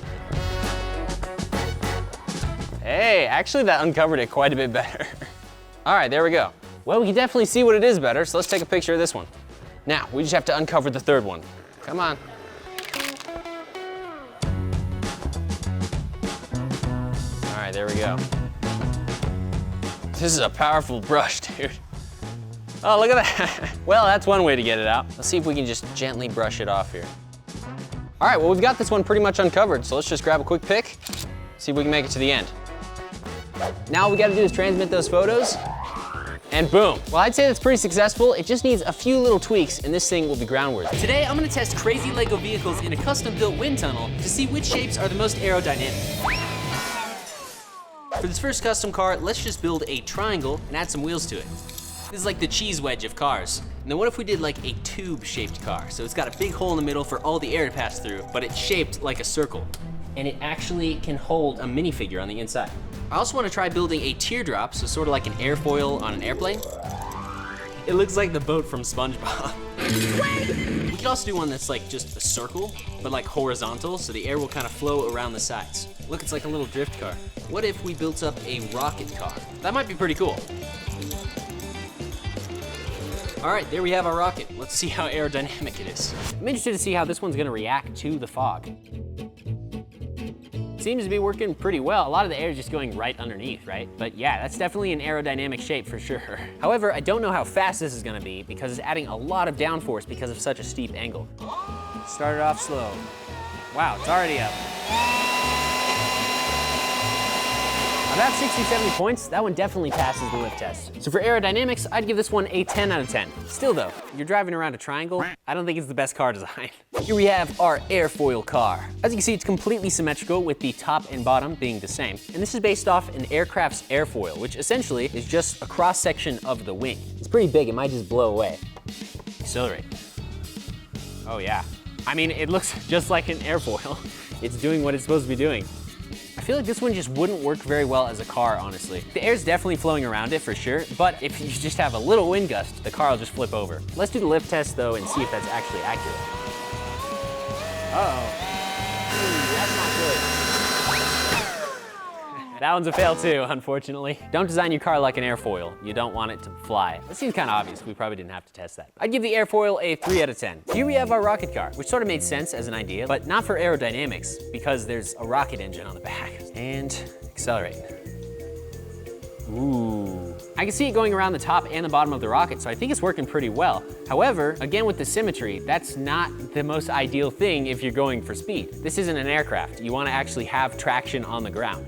Hey, actually that uncovered it quite a bit better. All right, there we go. Well, we can definitely see what it is better, so let's take a picture of this one. Now, we just have to uncover the third one. Come on. All right, there we go. This is a powerful brush, dude. Oh, look at that. Well, that's one way to get it out. Let's see if we can just gently brush it off here. All right, well, we've got this one pretty much uncovered, so let's just grab a quick pic, see if we can make it to the end. Now all we gotta do is transmit those photos, and boom. Well, I'd say that's pretty successful. It just needs a few little tweaks, and this thing will be groundworthy. Today, I'm gonna test crazy Lego vehicles in a custom-built wind tunnel to see which shapes are the most aerodynamic. For this first custom car, let's just build a triangle and add some wheels to it. This is like the cheese wedge of cars. And then what if we did like a tube-shaped car? So it's got a big hole in the middle for all the air to pass through, but it's shaped like a circle. And it actually can hold a minifigure on the inside. I also want to try building a teardrop, so sort of like an airfoil on an airplane. It looks like the boat from SpongeBob. We could also do one that's like just a circle, but like horizontal, so the air will kind of flow around the sides. Look, it's like a little drift car. What if we built up a rocket car? That might be pretty cool. All right, there we have our rocket. Let's see how aerodynamic it is. I'm interested to see how this one's gonna react to the fog. Seems to be working pretty well. A lot of the air is just going right underneath, right? But yeah, that's definitely an aerodynamic shape for sure. However, I don't know how fast this is gonna be because it's adding a lot of downforce because of such a steep angle. Started off slow. Wow, it's already up. About 60, 70 points, that one definitely passes the lift test. So for aerodynamics, I'd give this one a 10 out of 10. Still though, you're driving around a triangle, I don't think it's the best car design. Here we have our airfoil car. As you can see, it's completely symmetrical with the top and bottom being the same. And this is based off an aircraft's airfoil, which essentially is just a cross section of the wing. It's pretty big, it might just blow away. Accelerate. Oh yeah. I mean, it looks just like an airfoil. It's doing what it's supposed to be doing. I feel like this one just wouldn't work very well as a car, honestly. The air's definitely flowing around it for sure, but if you just have a little wind gust, the car will just flip over. Let's do the lift test though and see if that's actually accurate. Uh-oh. That's not good. That one's a fail too, unfortunately. Don't design your car like an airfoil. You don't want it to fly. That seems kind of obvious. We probably didn't have to test that. I'd give the airfoil a 3 out of 10. Here we have our rocket car, which sort of made sense as an idea, but not for aerodynamics because there's a rocket engine on the back. And accelerate. Ooh. I can see it going around the top and the bottom of the rocket, so I think it's working pretty well. However, again with the symmetry, that's not the most ideal thing if you're going for speed. This isn't an aircraft. You want to actually have traction on the ground.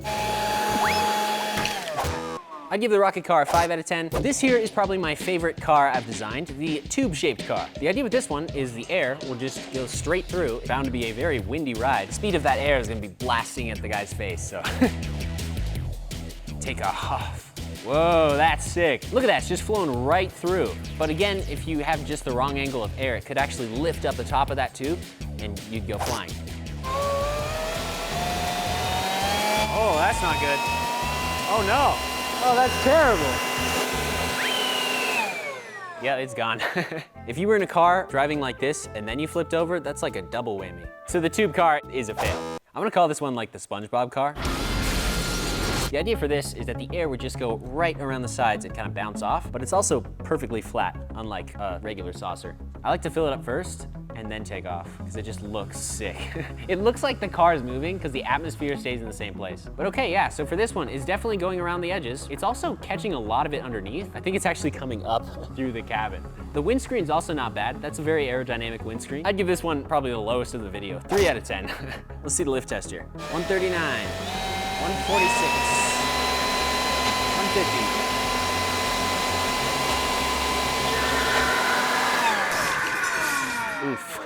I'd give the rocket car a 5 out of 10. This here is probably my favorite car I've designed, the tube-shaped car. The idea with this one is the air will just go straight through. It's bound to be a very windy ride. The speed of that air is gonna be blasting at the guy's face, so. Take off. Whoa, that's sick. Look at that, it's just flowing right through. But again, if you have just the wrong angle of air, it could actually lift up the top of that tube and you'd go flying. Oh, that's not good. Oh no. Oh, that's terrible. Yeah, it's gone. If you were in a car driving like this and then you flipped over, that's like a double whammy. So the tube car is a fail. I'm gonna call this one like the SpongeBob car. The idea for this is that the air would just go right around the sides and kind of bounce off, but it's also perfectly flat, unlike a regular saucer. I like to fill it up first and then take off, because it just looks sick. It looks like the car is moving because the atmosphere stays in the same place. But okay, yeah, so for this one, it's definitely going around the edges. It's also catching a lot of it underneath. I think it's actually coming up through the cabin. The windscreen's also not bad. That's a very aerodynamic windscreen. I'd give this one probably the lowest of the video, 3 out of 10. Let's see the lift test here. 139, 146, 150. Oof.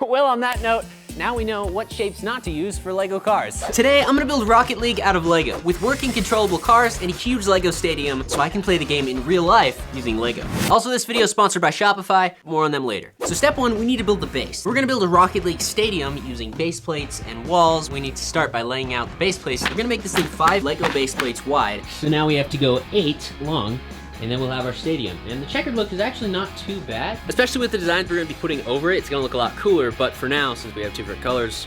Well, on that note, now we know what shapes not to use for Lego cars. Today, I'm gonna build Rocket League out of Lego with working controllable cars and a huge Lego stadium so I can play the game in real life using Lego. Also, this video is sponsored by Shopify. More on them later. So step 1, we need to build the base. We're gonna build a Rocket League stadium using base plates and walls. We need to start by laying out the base plates. We're gonna make this thing 5 Lego base plates wide. So now we have to go 8 long, and then we'll have our stadium. And the checkered look is actually not too bad. Especially with the designs we're gonna be putting over it, it's gonna look a lot cooler, but for now, since we have 2 different colors,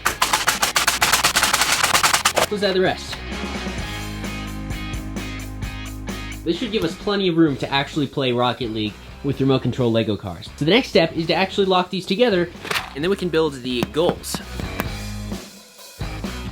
let's add the rest. This should give us plenty of room to actually play Rocket League with remote control Lego cars. So the next step is to actually lock these together, and then we can build the goals.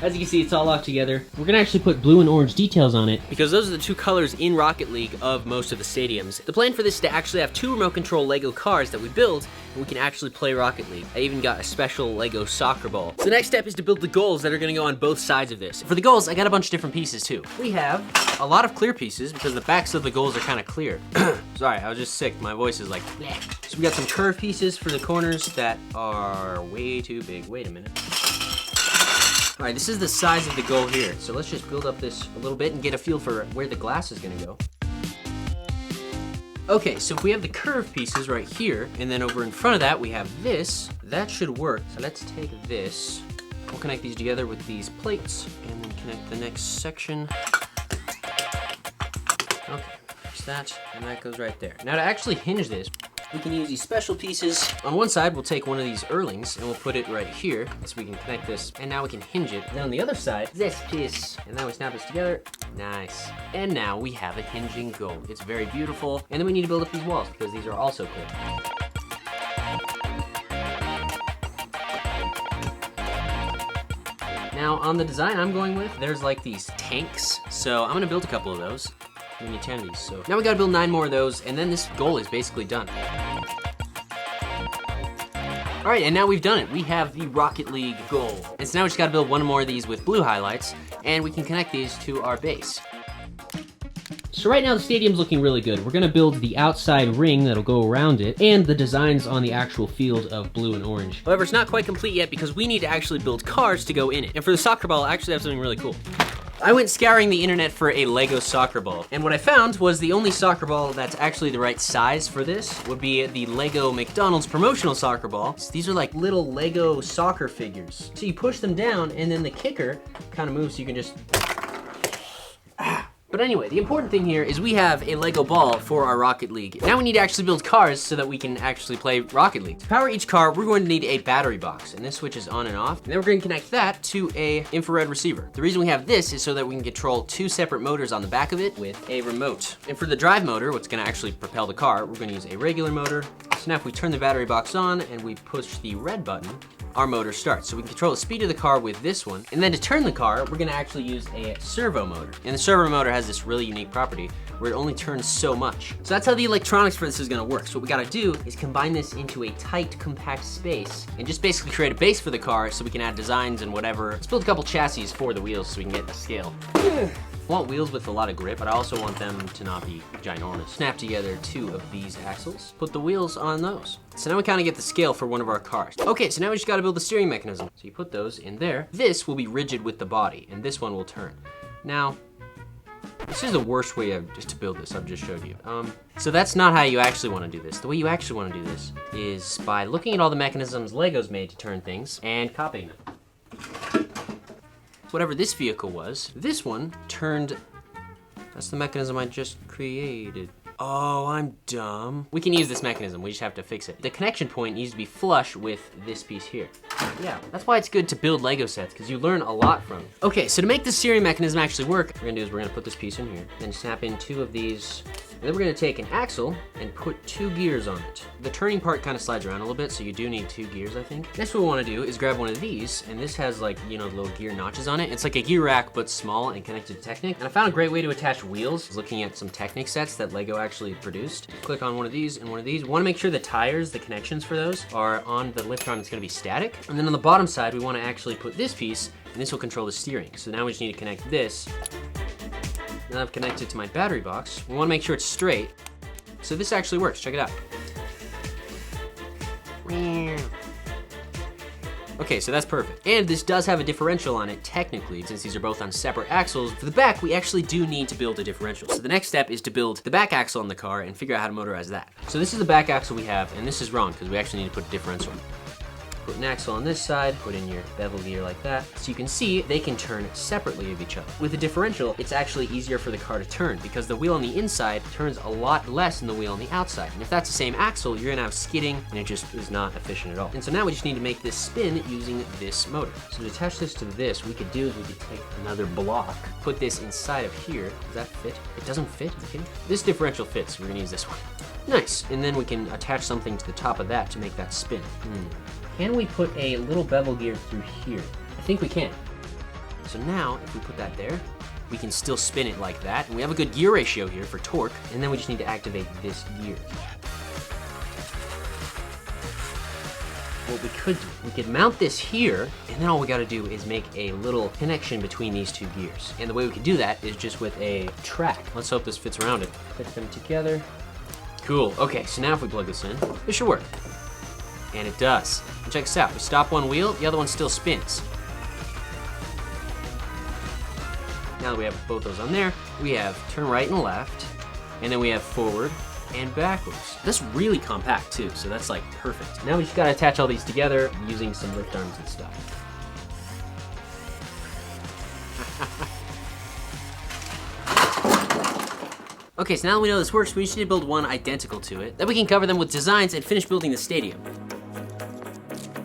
As you can see, it's all locked together. We're gonna actually put blue and orange details on it because those are the 2 colors in Rocket League of most of the stadiums. The plan for this is to actually have 2 remote control Lego cars that we build, and we can actually play Rocket League. I even got a special Lego soccer ball. So the next step is to build the goals that are gonna go on both sides of this. For the goals, I got a bunch of different pieces too. We have a lot of clear pieces because the backs of the goals are kind of clear. Sorry, I was just sick. My voice is like, bleh. So we got some curved pieces for the corners that are way too big. Wait a minute. All right, this is the size of the goal here. So let's just build up this a little bit and get a feel for where the glass is gonna go. Okay, so if we have the curved pieces right here, and then over in front of that, we have this, that should work. So let's take this, we'll connect these together with these plates, and then connect the next section. Okay, fix that, and that goes right there. Now to actually hinge this, we can use these special pieces. On one side, we'll take one of these Erlings and we'll put it right here so we can connect this, and now we can hinge it. And then on the other side, this piece, and now we snap this together, Nice. And now we have a hinging goal. It's very beautiful. And then we need to build up these walls because these are also clear. Now on the design I'm going with, there's like these tanks. So I'm gonna build a couple of those. We need 10 of these. So now we gotta build 9 more of those, and then this goal is basically done. All right, and now we've done it. We have the Rocket League goal. And so now we just gotta build 1 more of these with blue highlights, and we can connect these to our base. So right now the stadium's looking really good. We're gonna build the outside ring that'll go around it, and the designs on the actual field of blue and orange. However, it's not quite complete yet because we need to actually build cars to go in it. And for the soccer ball, I actually have something really cool. I went scouring the internet for a Lego soccer ball, and what I found was the only soccer ball that's actually the right size for this would be the Lego McDonald's promotional soccer ball. So these are like little Lego soccer figures. So you push them down, and then the kicker kind of moves so you can just... But anyway, the important thing here is we have a Lego ball for our Rocket League. Now we need to actually build cars so that we can actually play Rocket League. To power each car, we're going to need a battery box, and this switches on and off. And then we're going to connect that to a infrared receiver. The reason we have this is so that we can control 2 separate motors on the back of it with a remote. And for the drive motor, what's going to actually propel the car, we're going to use a regular motor. So now if we turn the battery box on and we push the red button, our motor starts. So we can control the speed of the car with this one. And then to turn the car, we're gonna actually use a servo motor. And the servo motor has this really unique property where it only turns so much. So that's how the electronics for this is gonna work. So what we gotta do is combine this into a tight, compact space and just basically create a base for the car so we can add designs and whatever. Let's build a couple chassis for the wheels so we can get the scale. I want wheels with a lot of grip, but I also want them to not be ginormous. Snap together 2 of these axles, put the wheels on those. So now we kind of get the scale for one of our cars. Okay, so now we just gotta build the steering mechanism. So you put those in there. This will be rigid with the body, and this one will turn. Now, this is the worst way just to build this, I've just showed you. So that's not how you actually wanna do this. The way you actually wanna do this is by looking at all the mechanisms Lego's made to turn things and copying them. Whatever this vehicle was, this one turned, that's the mechanism I just created. Oh, I'm dumb. We can use this mechanism, we just have to fix it. The connection point needs to be flush with this piece here. Yeah, that's why it's good to build Lego sets, because you learn a lot from it. Okay, so to make the steering mechanism actually work, what we're gonna do is we're gonna put this piece in here, then snap in 2 of these, and then we're gonna take an axle and put 2 gears on it. The turning part kind of slides around a little bit, so you do need 2 gears, I think. Next what we wanna do is grab one of these, and this has like, you know, little gear notches on it. It's like a gear rack, but small and connected to Technic. And I found a great way to attach wheels. I was looking at some Technic sets that Lego actually produced. Click on one of these and one of these. We wanna make sure the tires, the connections for those, are on the lift arm that's gonna be static. And then on the bottom side, we wanna actually put this piece, and this will control the steering. So now we just need to connect this. Now I've connected to my battery box. We wanna make sure it's straight. So this actually works, check it out. Okay, so that's perfect. And this does have a differential on it, technically, since these are both on separate axles. For the back, we actually do need to build a differential. So the next step is to build the back axle on the car and figure out how to motorize that. So this is the back axle we have, and this is wrong, because we actually need to put a differential. Put an axle on this side, put in your bevel gear like that. So you can see they can turn separately of each other. With a differential, it's actually easier for the car to turn because the wheel on the inside turns a lot less than the wheel on the outside. And if that's the same axle, you're gonna have skidding and it just is not efficient at all. And so now we just need to make this spin using this motor. So to attach this to this, we could do is we could take another block, put this inside of here. Does that fit? It doesn't fit, okay? This differential fits, so we're gonna use this one. Nice, and then we can attach something to the top of that to make that spin. Can we put a little bevel gear through here? I think we can. So now, if we put that there, we can still spin it like that. And we have a good gear ratio here for torque. And then we just need to activate this gear. What we could do, we could mount this here, and then all we gotta do is make a little connection between these 2 gears. And the way we can do that is just with a track. Let's hope this fits around it. Put them together. Cool, okay, so now if we plug this in, this should work. And it does. And check this out, we stop one wheel, the other one still spins. Now that we have both those on there, we have turn right and left, and then we have forward and backwards. That's really compact too, so that's like perfect. Now we just gotta attach all these together using some lift arms and stuff. Okay, so now that we know this works, we just need to build one identical to it. Then we can cover them with designs and finish building the stadium.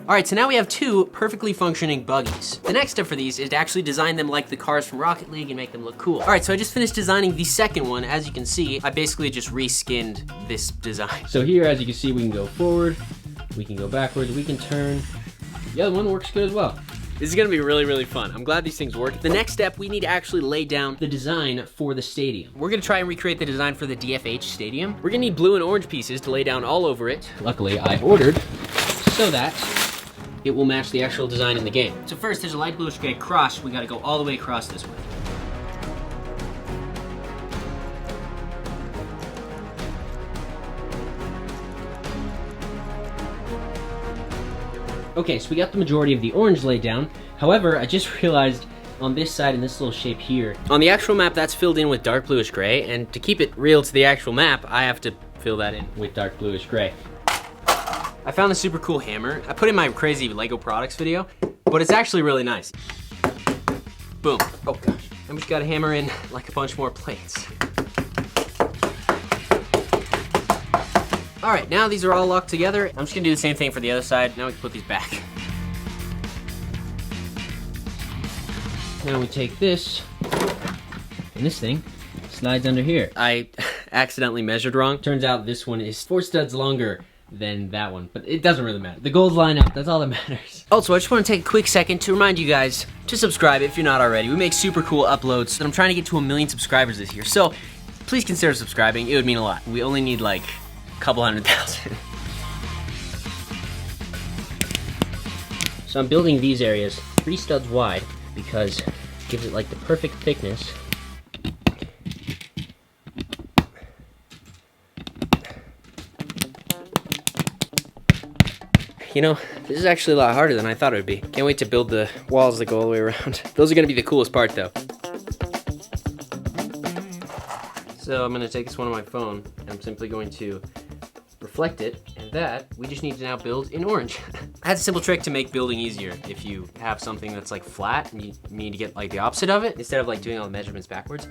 All right, so now we have 2 perfectly functioning buggies. The next step for these is to actually design them like the cars from Rocket League and make them look cool. All right, so I just finished designing the second one. As you can see, I basically just reskinned this design. So here, as you can see, we can go forward, we can go backwards, we can turn. The other one works good as well. This is gonna be really, really fun. I'm glad these things work. The next step, we need to actually lay down The design for the stadium. We're gonna try and recreate the design for the DFH stadium. We're gonna need blue and orange pieces to lay down all over it. Luckily, I ordered so that it will match the actual design in the game. So first, there's a light bluish gray cross. We gotta go all the way across this way. Okay, so we got the majority of the orange laid down. However, I just realized on this side, in this little shape here, On the actual map, that's filled in with dark bluish gray, and to keep it real to the actual map, I have to fill that in. with dark bluish gray. I found this super cool hammer. I put it in my crazy Lego products video, but it's actually really nice. Boom. Oh gosh. And we just gotta hammer in like a bunch more plates. All right, now these are all locked together. I'm just gonna do the same thing for the other side. Now we can put these back. Now we take this, and this thing slides under here. I accidentally measured wrong. Turns out this one is 4 studs longer than that one, but it doesn't really matter. The goals line up, that's all that matters. Also, I just want to take a quick second to remind you guys to subscribe if you're not already. We make super cool uploads, and I'm trying to get to 1 million subscribers this year. So please consider subscribing. It would mean a lot. We only need like a couple 100,000. So I'm building these areas 3 studs wide because it gives it like the perfect thickness. You know, this is actually a lot harder than I thought it would be. Can't wait to build the walls that go all the way around. Those are gonna be the coolest part though. So I'm gonna take this one on my phone, and I'm simply going to reflect it, and that we just need to now build in orange. I had a simple trick to make building easier. If you have something that's like flat and you need to get like the opposite of it, instead of like doing all the measurements backwards.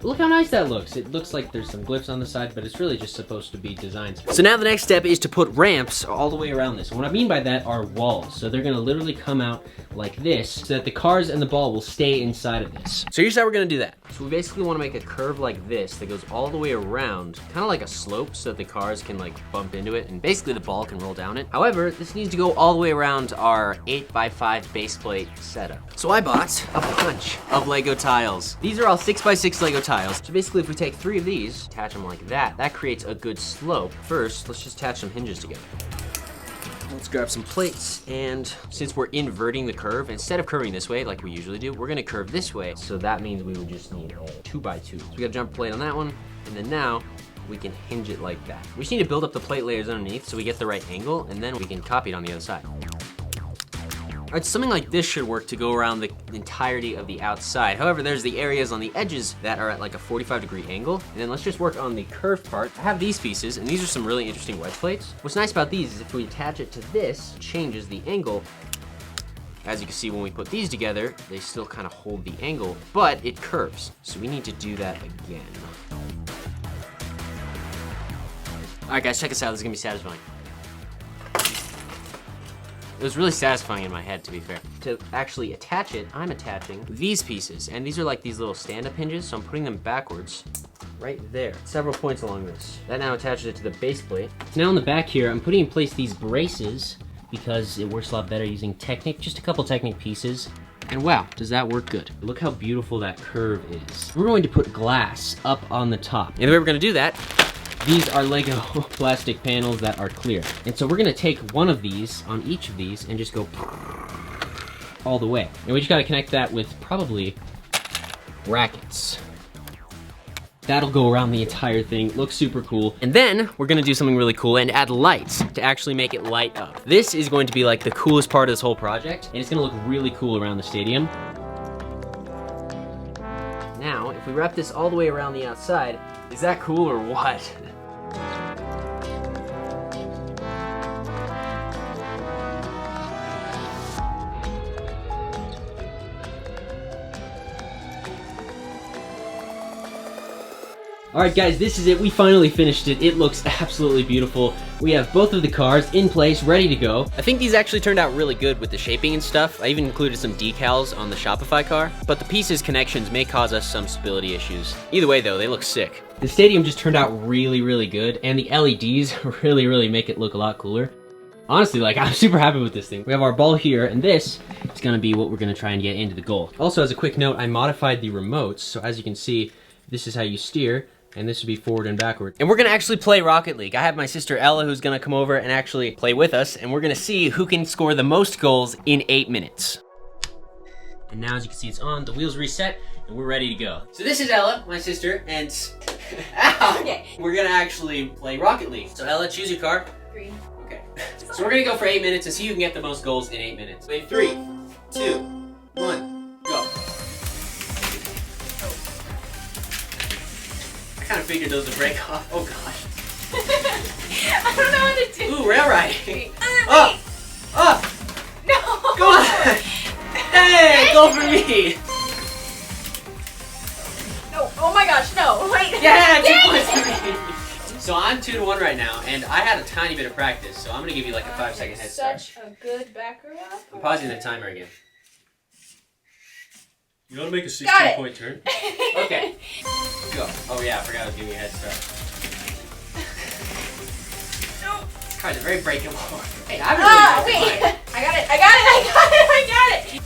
Look how nice that looks. It looks like there's some glyphs on the side, but it's really just supposed to be designs. So now the next step is to put ramps all the way around this. What I mean by that are walls. So they're gonna literally come out like this so that the cars and the ball will stay inside of this. So here's how we're gonna do that. So we basically wanna make a curve like this that goes all the way around, kind of like a slope so that the cars can like bump into it and basically the ball can roll down it. However, this needs to go all the way around our 8x5 base plate setup. So I bought a bunch of Lego tiles. These are all 6x6 Lego tiles. So basically if we take 3 of these, attach them like that, that creates a good slope. First, let's just attach some hinges together. Let's grab some plates, and since we're inverting the curve, instead of curving this way like we usually do, we're gonna curve this way. So that means we would just need a 2x2. So we got a jumper plate on that one, and then now we can hinge it like that. We just need to build up the plate layers underneath so we get the right angle, and then we can copy it on the other side. All right, something like this should work to go around the entirety of the outside. However, there's the areas on the edges that are at like a 45-degree angle. And then let's just work on the curved part. I have these pieces, and these are some really interesting wedge plates. What's nice about these is if we attach it to this, it changes the angle. As you can see, when we put these together, they still kind of hold the angle, but it curves. So we need to do that again. All right, guys, check this out. This is gonna be satisfying. It was really satisfying in my head, to be fair. To actually attach it, I'm attaching these pieces, and these are like these little stand-up hinges, so I'm putting them backwards, right there. Several points along this. That now attaches it to the base plate. So now on the back here, I'm putting in place these braces because it works a lot better using Technic, just a couple Technic pieces. And wow, does that work good. Look how beautiful that curve is. We're going to put glass up on the top. And the way we're gonna do that, these are Lego plastic panels that are clear. And so we're gonna take one of these on each of these and just go all the way. And we just gotta connect that with probably brackets. That'll go around the entire thing, looks super cool. and then we're gonna do something really cool and add lights to actually make it light up. This is going to be like the coolest part of this whole project. And it's gonna look really cool around the stadium. Now, if we wrap this all the way around the outside, is that cool or what? All right, guys, this is it. We finally finished it. It looks absolutely beautiful. We have both of the cars in place, ready to go. I think these actually turned out really good with the shaping and stuff. I even included some decals on the Shopify car, but the pieces connections may cause us some stability issues. Either way though, they look sick. The stadium just turned out really, really good, and the LEDs really make it look a lot cooler. Honestly, like, I'm super happy with this thing. We have our ball here, and this is gonna be what we're gonna try and get into the goal. Also, as a quick note, I modified the remotes, so as you can see, this is how you steer, and this would be forward and backward. And we're gonna actually play Rocket League. I have my sister Ella who's gonna come over and actually play with us, and we're gonna see who can score the most goals in 8 minutes. And now, as you can see, it's on, the wheels reset, and we're ready to go. So this is Ella, my sister, and ow, Okay. we're gonna actually play Rocket League. So Ella, choose your car. Green. Okay. So we're gonna go for 8 minutes and see who can get the most goals in 8 minutes. Wait, 3, 2, 1, go. I kind of figured those would break off. Oh gosh. I don't know what to do. Ooh, rail riding. Wait. Oh! Oh! No! Go on! Hey, goal for me! No! Oh my gosh! No! Wait! Yeah, 2 Dang points it. for me. So I'm 2-1 right now, and I had a tiny bit of practice, so I'm gonna give you like a 5-second head start. Such a good backer up. I'm pausing the timer again. You wanna make a Got it. 16-point turn? Okay. Go. Oh yeah, I forgot I was giving you a head start. No. Cards are very breakable. Hey, I Wait! really broken mine. I got it! I got it! I got it! I got it!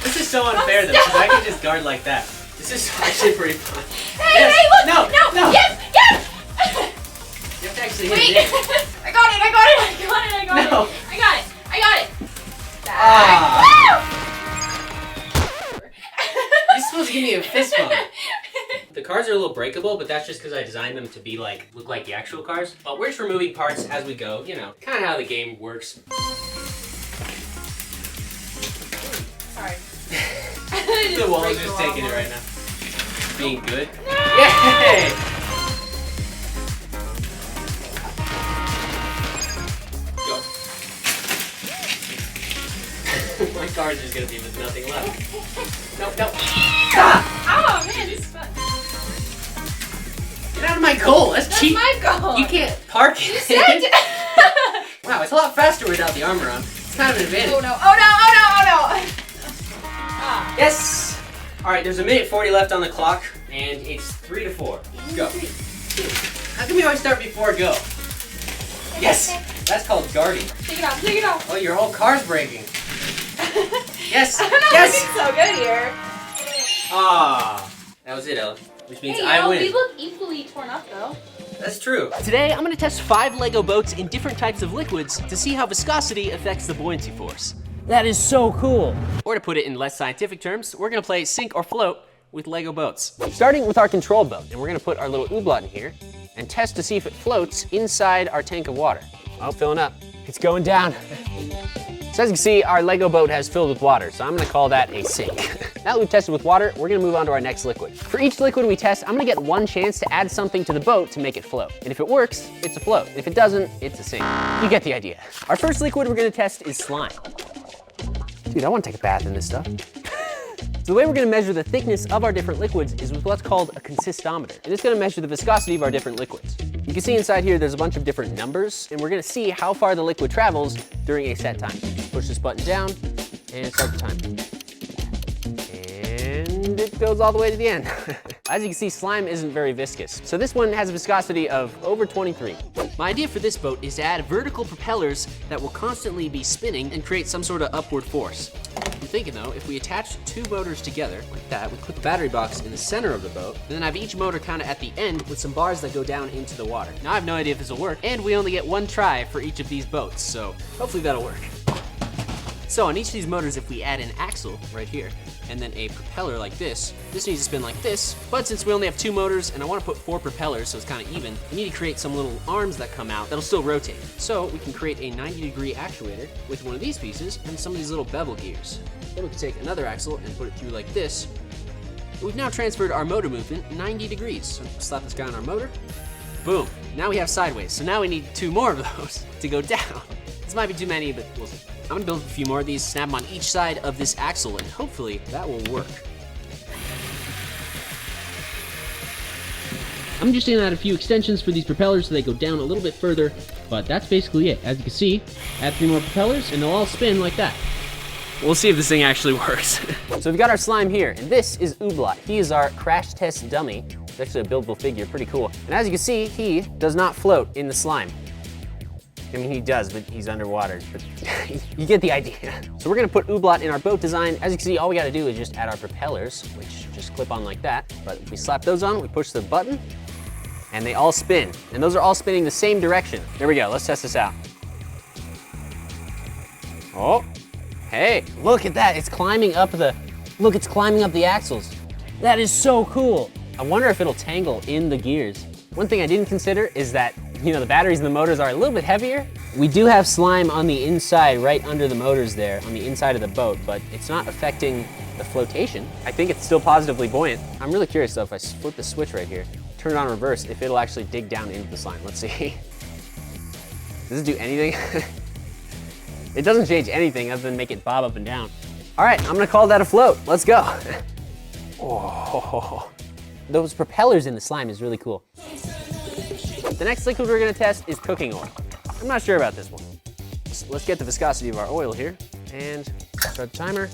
This is so unfair though, because I can just guard like that. This is actually pretty fun. Hey! Yes. Hey! Look! No! No! No! Yes! Yes! You have to actually hit Wait! it. I got it! I got it! I got it! I got No. it! I got it! I got it! Ah. You're supposed to give me a fist bump. The cars are a little breakable, but that's just because I designed them to be like, look like the actual cars. But we're just removing parts as we go, you know, kind of how the game works. Sorry. The wall is just taking it right now. Being good. No. Yay! Go. My car's just gonna be with nothing left. No, no. Ah! Oh man, it's fun. Get out of my goal. That's That's cheap. my goal. You can't park You it. said. Wow, it's a lot faster without the armor on. It's kind of an advantage. Oh no! Oh no! Oh no! Oh no! Ah. Yes! Alright, there's 1:40 left on the clock, and it's 3 to 4. Go. How come you always start before go? Yes! That's called guarding. Take it off. Take it off. Oh, your whole car's breaking. Yes! I don't know. Yes! Looking so good here. Ah, that was it, Ella. Which means I win. We look equally torn up though. That's true. Today, I'm gonna test 5 Lego boats in different types of liquids to see how viscosity affects the buoyancy force. That is so cool. Or to put it in less scientific terms, we're gonna play sink or float with Lego boats. Starting with our control boat, and we're gonna put our little oobleot in here and test to see if it floats inside our tank of water. Oh, filling up. It's going down. So as you can see, our Lego boat has filled with water, so I'm gonna call that a sink. Now that we've tested with water, we're gonna move on to our next liquid. For each liquid we test, I'm gonna get one chance to add something to the boat to make it float. And if it works, it's a float. If it doesn't, it's a sink. You get the idea. Our first liquid we're gonna test is slime. Dude, I wanna take a bath in this stuff. So the way we're gonna measure the thickness of our different liquids is with what's called a consistometer. And it's gonna measure the viscosity of our different liquids. You can see inside here there's a bunch of different numbers, and we're gonna see how far the liquid travels during a set time. Push this button down, and start the timer. And it goes all the way to the end. As you can see, slime isn't very viscous. So this one has a viscosity of over 23. My idea for this boat is to add vertical propellers that will constantly be spinning and create some sort of upward force. I'm thinking though, if we attach 2 motors together, like that, we put the battery box in the center of the boat, and then have each motor kind of at the end with some bars that go down into the water. Now I have no idea if this will work, and we only get 1 try for each of these boats, so hopefully that'll work. So on each of these motors, if we add an axle right here, and then a propeller like this needs to spin like this, but since we only have 2 motors and I want to put 4 propellers so it's kind of even, we need to create some little arms that come out that'll still rotate. So we can create a 90-degree actuator with one of these pieces and some of these little bevel gears. Then we can take another axle and put it through like this. We've now transferred our motor movement 90 degrees. So slap this guy on our motor, boom. Now we have sideways, so now we need 2 more of those to go down. This might be too many, but we'll see. I'm gonna build a few more of these, snap them on each side of this axle, and hopefully that will work. I'm just gonna add a few extensions for these propellers so they go down a little bit further, but that's basically it. As you can see, add 3 more propellers and they'll all spin like that. We'll see if this thing actually works. So we've got our slime here, and this is Ooblat. He is our crash test dummy. It's actually a buildable figure, pretty cool. And as you can see, he does not float in the slime. I mean, he does, but he's underwater. But you get the idea. So we're gonna put Ooblat in our boat design. As you can see, all we gotta do is just add our propellers, which just clip on like that. But if we slap those on, we push the button, and they all spin. And those are all spinning the same direction. There we go, let's test this out. Oh. Hey, look at that, it's climbing up it's climbing up the axles. That is so cool. I wonder if it'll tangle in the gears. One thing I didn't consider is that, you know, the batteries in the motors are a little bit heavier. We do have slime on the inside, right under the motors there, on the inside of the boat, but it's not affecting the flotation. I think it's still positively buoyant. I'm really curious though, if I flip the switch right here, turn it on reverse, if it'll actually dig down into the slime. Let's see. Does it do anything? It doesn't change anything other than make it bob up and down. All right, I'm gonna call that a float. Let's go. Oh, those propellers in the slime is really cool. The next liquid we're gonna test is cooking oil. I'm not sure about this one. So let's get the viscosity of our oil here and start the timer,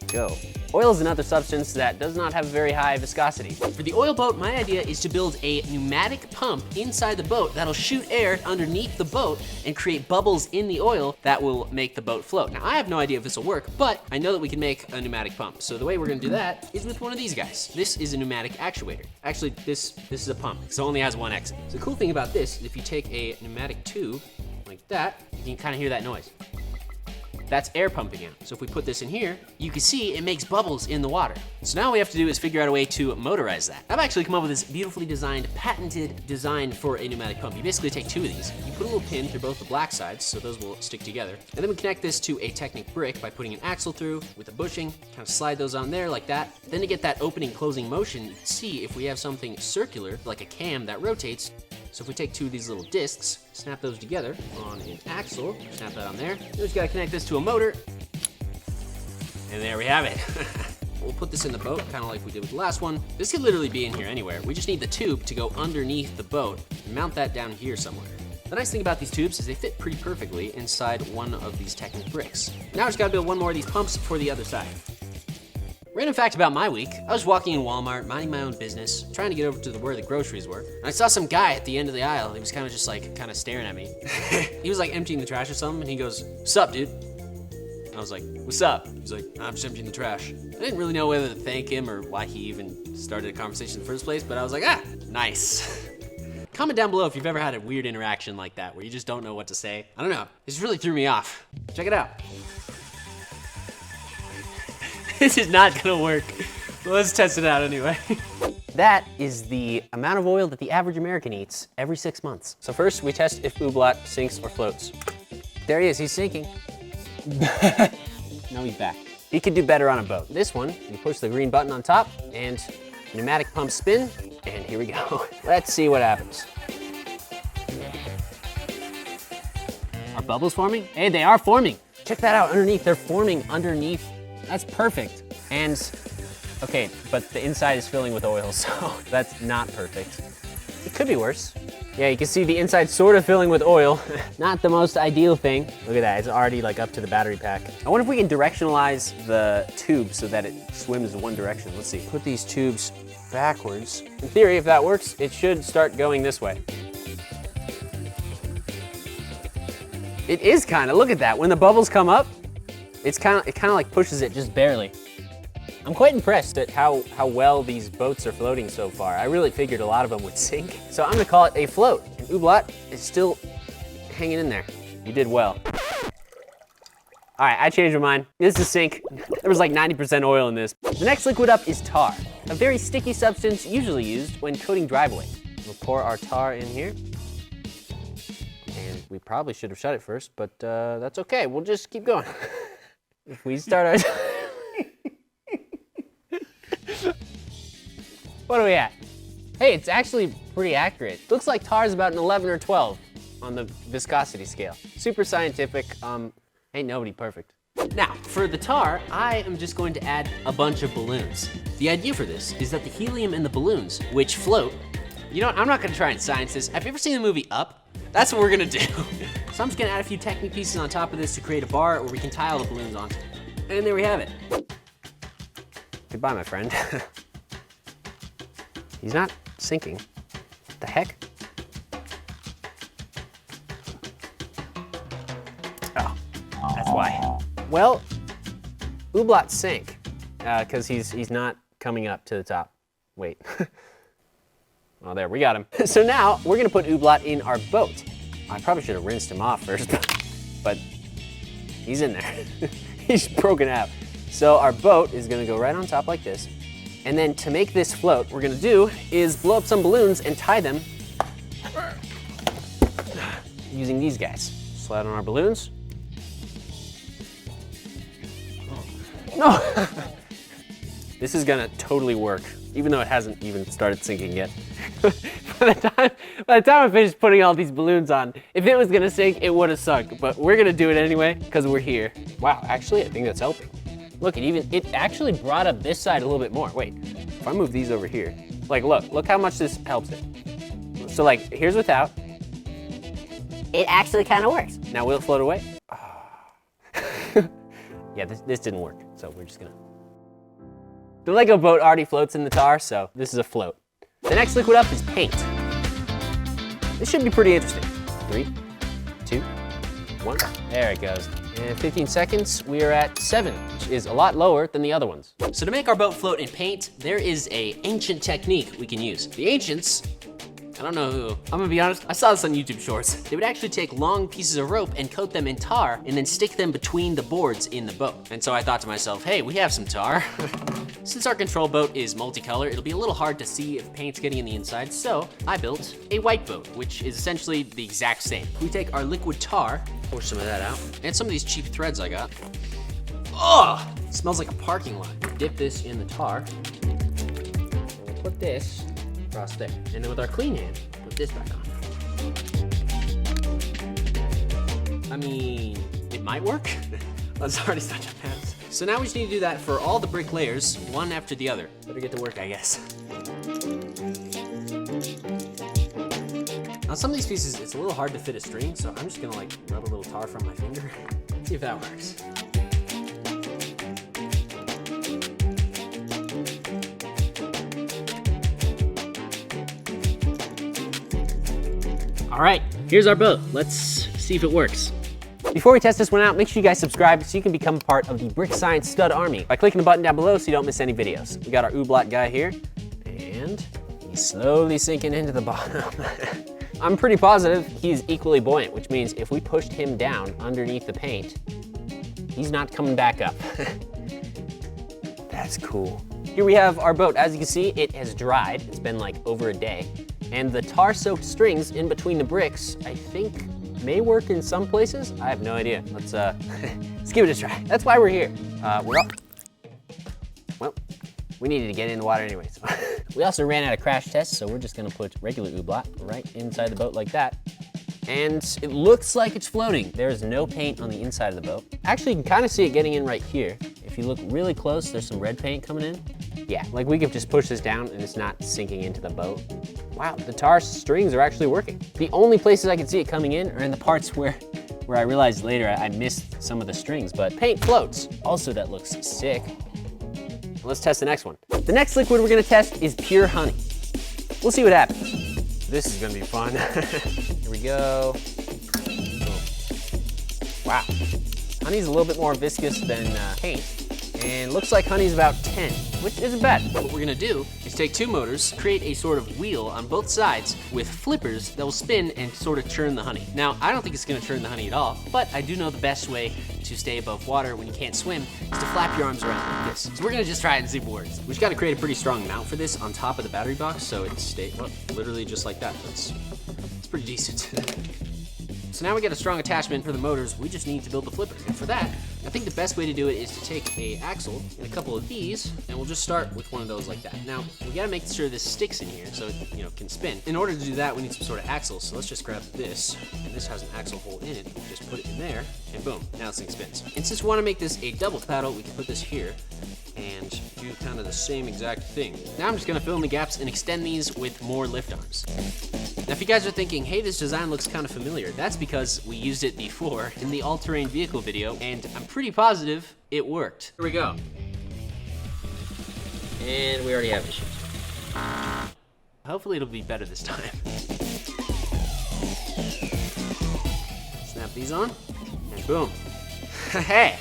go. Oil is another substance that does not have very high viscosity. For the oil boat, my idea is to build a pneumatic pump inside the boat that'll shoot air underneath the boat and create bubbles in the oil that will make the boat float. Now, I have no idea if this will work, but I know that we can make a pneumatic pump. So the way we're gonna do that is with one of these guys. This is a pneumatic actuator. Actually, this is a pump, so it only has one exit. So the cool thing about this is if you take a pneumatic tube like that, you can kind of hear that noise. That's air pumping out. So if we put this in here, you can see it makes bubbles in the water. So now all we have to do is figure out a way to motorize that. I've actually come up with this beautifully designed, patented design for a pneumatic pump. You basically take 2 of these, you put a little pin through both the black sides, so those will stick together. And then we connect this to a Technic brick by putting an axle through with a bushing, kind of slide those on there like that. Then to get that opening, closing motion, you can see if we have something circular, like a cam that rotates. So if we take 2 of these little discs, snap those together on an axle, snap that on there. Then we just gotta connect this to a motor, and there we have it. We'll put this in the boat, kind of like we did with the last one. This could literally be in here anywhere. We just need the tube to go underneath the boat and mount that down here somewhere. The nice thing about these tubes is they fit pretty perfectly inside one of these Technic bricks. Now I just gotta build one more of these pumps for the other side. Random fact about my week, I was walking in Walmart, minding my own business, trying to get over to where the groceries were, and I saw some guy at the end of the aisle. He was kind of just like, kind of staring at me. He was like emptying the trash or something, and he goes, "Sup, dude?" I was like, "What's up?" He's like, "I'm just emptying the trash." I didn't really know whether to thank him or why he even started a conversation in the first place, but I was like, nice. Comment down below if you've ever had a weird interaction like that, where you just don't know what to say. I don't know, this really threw me off. Check it out. This is not gonna work. Well, let's test it out anyway. That is the amount of oil that the average American eats every 6 months. So first, we test if Ooblat sinks or floats. There he is, he's sinking. Now he's back. He could do better on a boat. This one, you push the green button on top, and pneumatic pump spin, and here we go. Let's see what happens. Are bubbles forming? Hey, they are forming. Check that out underneath, they're forming underneath. That's perfect. And, okay, but the inside is filling with oil, so that's not perfect. It could be worse. Yeah, you can see the inside sort of filling with oil. Not the most ideal thing. Look at that, it's already like up to the battery pack. I wonder if we can directionalize the tube so that it swims in one direction. Let's see, put these tubes backwards. In theory, if that works, it should start going this way. It is kind of, look at that. When the bubbles come up, it kind of like pushes it just barely. I'm quite impressed at how well these boats are floating so far. I really figured a lot of them would sink. So I'm gonna call it a float. And Ooblat is still hanging in there. You did well. All right, I changed my mind. This is sink. There was like 90% oil in this. The next liquid up is tar, a very sticky substance usually used when coating driveway. We'll pour our tar in here. And we probably should have shut it first, but that's okay. We'll just keep going. If we start our... What are we at? Hey, it's actually pretty accurate. Looks like tar is about an 11 or 12 on the viscosity scale. Super scientific, ain't nobody perfect. Now, for the tar, I am just going to add a bunch of balloons. The idea for this is that the helium in the balloons, which float, You know what, I'm not gonna try and science this. Have you ever seen the movie Up? That's what we're gonna do. So I'm just gonna add a few Technique pieces on top of this to create a bar where we can tie all the balloons on. And there we have it. Goodbye, my friend. He's not sinking. What the heck? Oh, that's why. Well, Ooblot sank because he's not coming up to the top. Wait. Oh, there, we got him. So now we're gonna put Ooblot in our boat. I probably should have rinsed him off first, but he's in there. He's broken out. So our boat is gonna go right on top like this. And then to make this float, what we're gonna do is blow up some balloons and tie them using these guys. Slide on our balloons. No! This is gonna totally work, even though it hasn't even started sinking yet. By the time I finished putting all these balloons on, if it was gonna sink, it would have sunk. But we're gonna do it anyway, because we're here. Wow, actually, I think that's helping. Look, it actually brought up this side a little bit more. Wait, if I move these over here, like look how much this helps it. So like, here's without. It actually kind of works. Now will it float away? Oh. Yeah, this didn't work, so we're just gonna. The Lego boat already floats in the tar, so this is a float. The next liquid up is paint. This should be pretty interesting. 3, 2, 1. There it goes. In 15 seconds, we are at 7, which is a lot lower than the other ones. So to make our boat float in paint, there is an ancient technique we can use. The ancients, I don't know who. I'm gonna be honest, I saw this on YouTube Shorts. They would actually take long pieces of rope and coat them in tar and then stick them between the boards in the boat. And so I thought to myself, hey, we have some tar. Since our control boat is multicolor, it'll be a little hard to see if paint's getting in the inside, so I built a white boat, which is essentially the exact same. We take our liquid tar, pour some of that out, and some of these cheap threads I got. Oh, it smells like a parking lot. Dip this in the tar, and we'll put this across there. And then with our clean hand, put this back on. I mean, it might work. Let's already start to pass. So now we just need to do that for all the brick layers, one after the other. Better get to work, I guess. Now some of these pieces, it's a little hard to fit a string, so I'm just gonna like rub a little tar from my finger. See if that works. All right, here's our boat. Let's see if it works. Before we test this one out, make sure you guys subscribe so you can become a part of the Brick Science Stud Army by clicking the button down below so you don't miss any videos. We got our Ooblot guy here, and he's slowly sinking into the bottom. I'm pretty positive he's equally buoyant, which means if we pushed him down underneath the paint, he's not coming back up. That's cool. Here we have our boat. As you can see, it has dried. It's been like over a day. And the tar-soaked strings in between the bricks, I think, may work in some places. I have no idea. Let's let's give it a try. That's why we're here. Well, we needed to get in the water anyway. So. We also ran out of crash tests, so we're just gonna put regular Ooblot right inside the boat like that. And it looks like it's floating. There's no paint on the inside of the boat. Actually, you can kind of see it getting in right here. If you look really close, there's some red paint coming in. Yeah, like we could just push this down and it's not sinking into the boat. Wow, the tar strings are actually working. The only places I can see it coming in are in the parts where I realized later I missed some of the strings, but paint floats. Also, that looks sick. Let's test the next one. The next liquid we're gonna test is pure honey. We'll see what happens. This is gonna be fun. Here we go. Oh. Wow. Honey's a little bit more viscous than paint. And looks like honey's about 10, which isn't bad. What we're gonna do is take 2 motors, create a sort of wheel on both sides with flippers that will spin and sort of churn the honey. Now, I don't think it's gonna churn the honey at all, but I do know the best way to stay above water when you can't swim is to flap your arms around like this. So we're gonna just try it and see if it works. We just gotta create a pretty strong mount for this on top of the battery box so it stays, well, literally just like that. It's pretty decent. So now we got a strong attachment for the motors, we just need to build the flipper. And for that, I think the best way to do it is to take a axle and a couple of these, and we'll just start with one of those like that. Now, we gotta make sure this sticks in here so it can spin. In order to do that, we need some sort of axle, so let's just grab this, and this has an axle hole in it. Just put it in there, and boom, now this thing spins. And since we wanna make this a double paddle, we can put this here, and do kind of the same exact thing. Now I'm just gonna fill in the gaps and extend these with more lift arms. Now if you guys are thinking, hey, this design looks kind of familiar, that's because we used it before in the all-terrain vehicle video, and I'm pretty positive it worked. Here we go. And we already have issues. Hopefully it'll be better this time. Snap these on, and boom. Hey.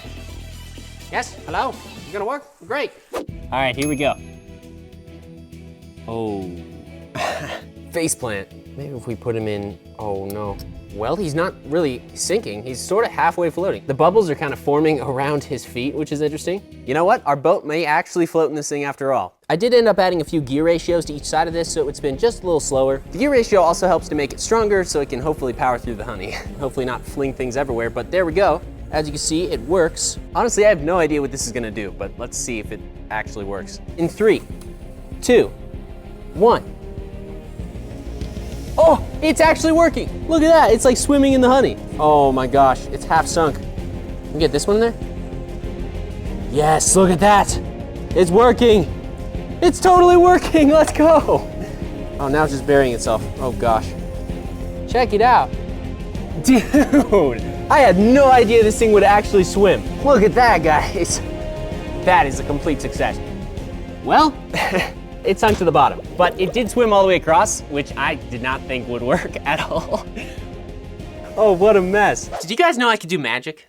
Yes, hello? You gonna work? Great. All right, here we go. Oh. Faceplant. Maybe if we put him in, oh no. Well, he's not really sinking. He's sort of halfway floating. The bubbles are kind of forming around his feet, which is interesting. You know what? Our boat may actually float in this thing after all. I did end up adding a few gear ratios to each side of this, so it's been just a little slower. The gear ratio also helps to make it stronger, so it can hopefully power through the honey. Hopefully not fling things everywhere, but there we go. As you can see, it works. Honestly, I have no idea what this is gonna do, but let's see if it actually works. In 3, 2, 1. Oh, it's actually working. Look at that, it's like swimming in the honey. Oh my gosh, it's half sunk. Can we get this one in there? Yes, look at that. It's working. It's totally working, let's go. Oh, now it's just burying itself. Oh gosh. Check it out. Dude, I had no idea this thing would actually swim. Look at that, guys. That is a complete success. Well, it sunk to the bottom, but it did swim all the way across, which I did not think would work at all. Oh, what a mess. Did you guys know I could do magic?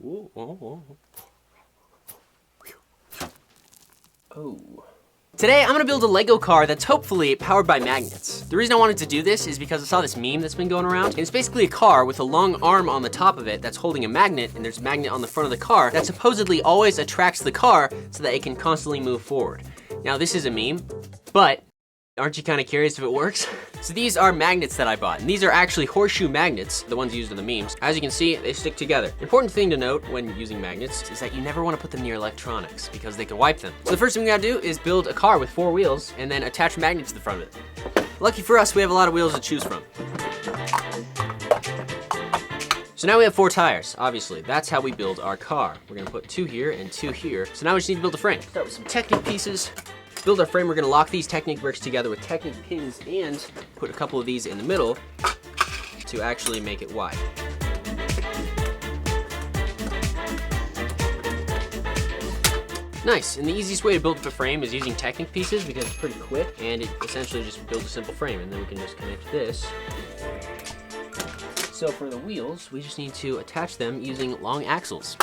Ooh, oh, oh. Oh. Today, I'm gonna build a Lego car that's hopefully powered by magnets. The reason I wanted to do this is because I saw this meme that's been going around. And it's basically a car with a long arm on the top of it that's holding a magnet, and there's a magnet on the front of the car that supposedly always attracts the car so that it can constantly move forward. Now, this is a meme, but aren't you kind of curious if it works? So these are magnets that I bought, and these are actually horseshoe magnets, the ones used in the memes. As you can see, they stick together. Important thing to note when using magnets is that you never want to put them near electronics because they could wipe them. So the first thing we gotta do is build a car with 4 wheels and then attach magnets to the front of it. Lucky for us, we have a lot of wheels to choose from. So now we have 4 tires, obviously. That's how we build our car. We're gonna put 2 here and 2 here. So now we just need to build a frame. Start with some Technic pieces. To build our frame, we're gonna lock these Technic bricks together with Technic pins and put a couple of these in the middle to actually make it wide. Nice, and the easiest way to build up a frame is using Technic pieces because it's pretty quick and it essentially just builds a simple frame, and then we can just connect this. So for the wheels, we just need to attach them using long axles.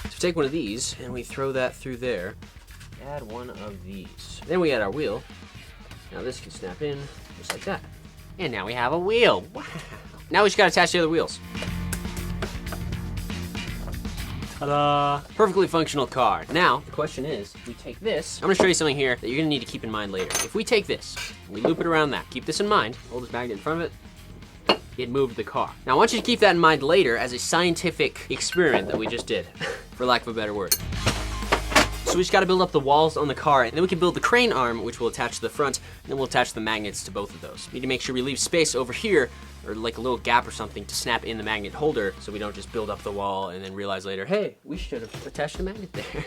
So take one of these and we throw that through there. Add one of these. Then we add our wheel. Now this can snap in just like that. And now we have a wheel. Wow. Now we just gotta attach the other wheels. Ta-da! Perfectly functional car. Now, the question is, if we take this, I'm gonna show you something here that you're gonna need to keep in mind later. If we take this, we loop it around that, keep this in mind, hold this magnet in front of it, it moved the car. Now I want you to keep that in mind later as a scientific experiment that we just did, for lack of a better word. So we just gotta build up the walls on the car, and then we can build the crane arm, which will attach to the front, and then we'll attach the magnets to both of those. We need to make sure we leave space over here, or like a little gap or something to snap in the magnet holder, so we don't just build up the wall and then realize later, hey, we should have attached a magnet there.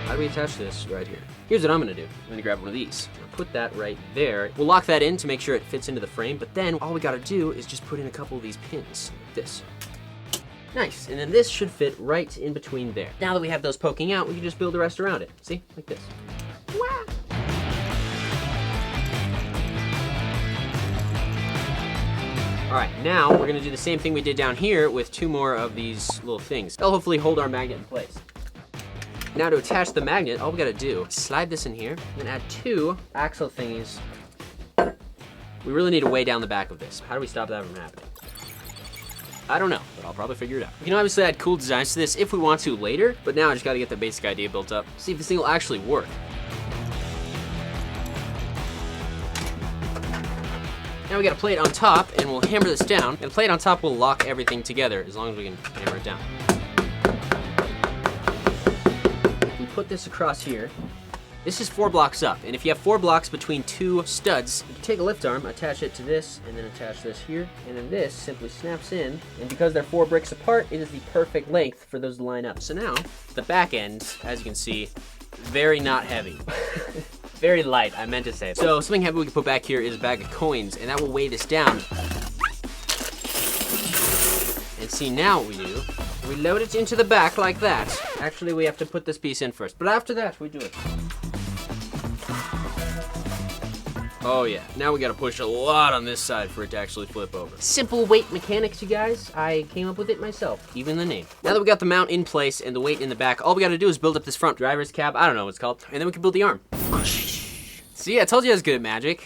How do we attach this right here? Here's what I'm gonna do. I'm gonna grab one of these. I'll put that right there. We'll lock that in to make sure it fits into the frame, but then all we gotta do is just put in a couple of these pins, like this. Nice, and then this should fit right in between there. Now that we have those poking out, we can just build the rest around it. See, like this. Wow. All right, now we're gonna do the same thing we did down here with 2 more of these little things. They'll hopefully hold our magnet in place. Now to attach the magnet, all we gotta do is slide this in here, and add 2 axle thingies. We really need to weigh down the back of this. How do we stop that from happening? I don't know, but I'll probably figure it out. We can obviously add cool designs to this if we want to later, but now I just gotta get the basic idea built up, see if this thing will actually work. Now we got a plate on top, and we'll hammer this down, and the plate on top will lock everything together as long as we can hammer it down. We put this across here, This is 4 blocks up, and if you have 4 blocks between 2 studs, you can take a lift arm, attach it to this, and then attach this here, and then this simply snaps in, and because they're 4 bricks apart, it is the perfect length for those to line up. So now, the back end, as you can see, very not heavy. Very light, I meant to say. So something heavy we can put back here is a bag of coins, and that will weigh this down. And see, now what we do, we load it into the back like that. Actually, we have to put this piece in first, but after that, we do it. Oh yeah, now we gotta push a lot on this side for it to actually flip over. Simple weight mechanics, you guys. I came up with it myself, even the name. Now that we got the mount in place and the weight in the back, all we gotta do is build up this front driver's cab, I don't know what it's called, and then we can build the arm. See, I told you I was good at magic,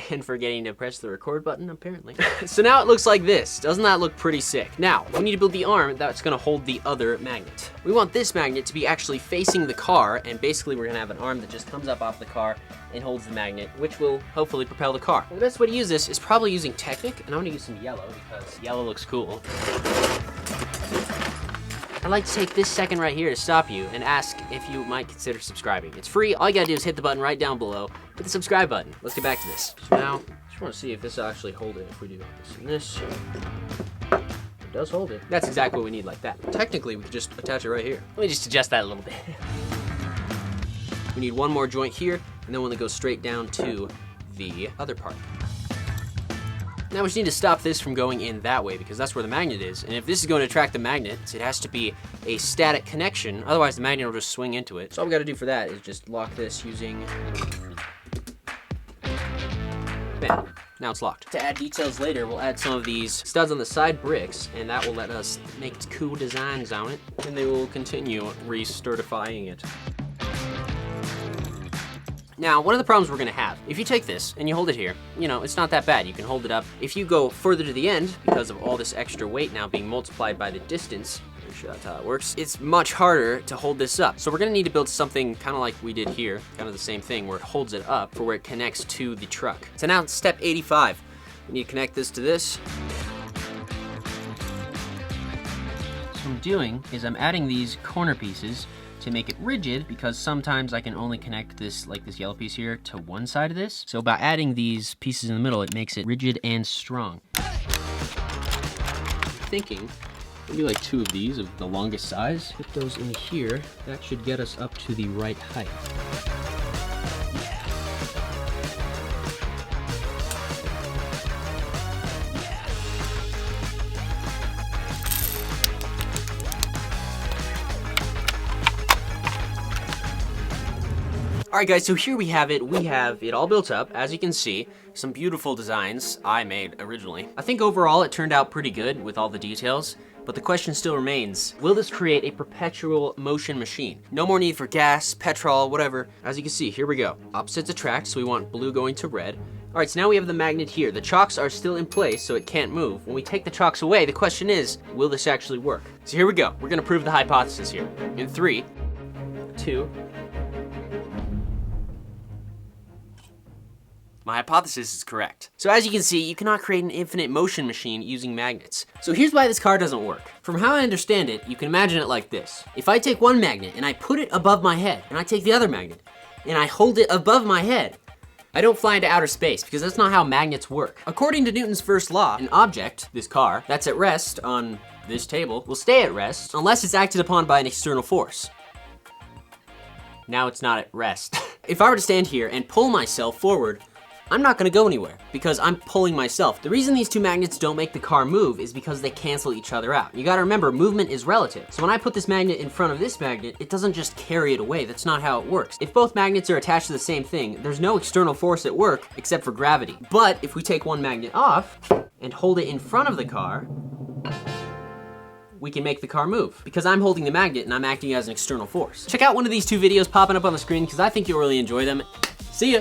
and forgetting to press the record button, apparently. So now it looks like this. Doesn't that look pretty sick? Now, we need to build the arm that's gonna hold the other magnet. We want this magnet to be actually facing the car, and basically we're gonna have an arm that just comes up off the car and holds the magnet, which will hopefully propel the car. Well, the best way to use this is probably using Technic, and I'm gonna use some yellow because yellow looks cool. I'd like to take this second right here to stop you and ask if you might consider subscribing. It's free. All you gotta do is hit the button right down below. Hit the subscribe button. Let's get back to this. So now, I just wanna see if this will actually hold it. If we do this and this, it does hold it. That's exactly what we need, like that. Technically, we could just attach it right here. Let me just adjust that a little bit. We need one more joint here, and then we'll go straight down to the other part. Now we just need to stop this from going in that way because that's where the magnet is. And if this is going to attract the magnets, it has to be a static connection. Otherwise the magnet will just swing into it. So all we gotta do for that is just lock this using, bam, now it's locked. To add details later, we'll add some of these studs on the side bricks, and that will let us make cool designs on it. And they will continue re-certifying it. Now, one of the problems we're gonna have, if you take this and you hold it here, you know, it's not that bad. You can hold it up. If you go further to the end, because of all this extra weight now being multiplied by the distance, I'm sure that's how it works, it's much harder to hold this up. So we're gonna need to build something kind of like we did here, kind of the same thing, where it holds it up for where it connects to the truck. So now it's step 85. We need to connect this to this. So what I'm doing is I'm adding these corner pieces to make it rigid, because sometimes I can only connect this, like this yellow piece here, to one side of this. So by adding these pieces in the middle, it makes it rigid and strong. Thinking, we'll do like 2 of these of the longest size. Put those in here. That should get us up to the right height. All right guys, so here we have it. We have it all built up. As you can see, some beautiful designs I made originally. I think overall it turned out pretty good with all the details, but the question still remains, will this create a perpetual motion machine? No more need for gas, petrol, whatever. As you can see, here we go. Opposites attract, so we want blue going to red. All right, so now we have the magnet here. The chocks are still in place, so it can't move. When we take the chocks away, the question is, will this actually work? So here we go. We're gonna prove the hypothesis here. In 3, 2, my hypothesis is correct. So as you can see, you cannot create an infinite motion machine using magnets. So here's why this car doesn't work. From how I understand it, you can imagine it like this. If I take one magnet and I put it above my head, and I take the other magnet and I hold it above my head, I don't fly into outer space, because that's not how magnets work. According to Newton's first law, an object, this car, that's at rest on this table will stay at rest unless it's acted upon by an external force. Now it's not at rest. If I were to stand here and pull myself forward, I'm not gonna go anywhere because I'm pulling myself. The reason these 2 magnets don't make the car move is because they cancel each other out. You gotta remember, movement is relative. So when I put this magnet in front of this magnet, it doesn't just carry it away. That's not how it works. If both magnets are attached to the same thing, there's no external force at work except for gravity. But if we take one magnet off and hold it in front of the car, we can make the car move because I'm holding the magnet and I'm acting as an external force. Check out one of these 2 videos popping up on the screen because I think you'll really enjoy them. See ya.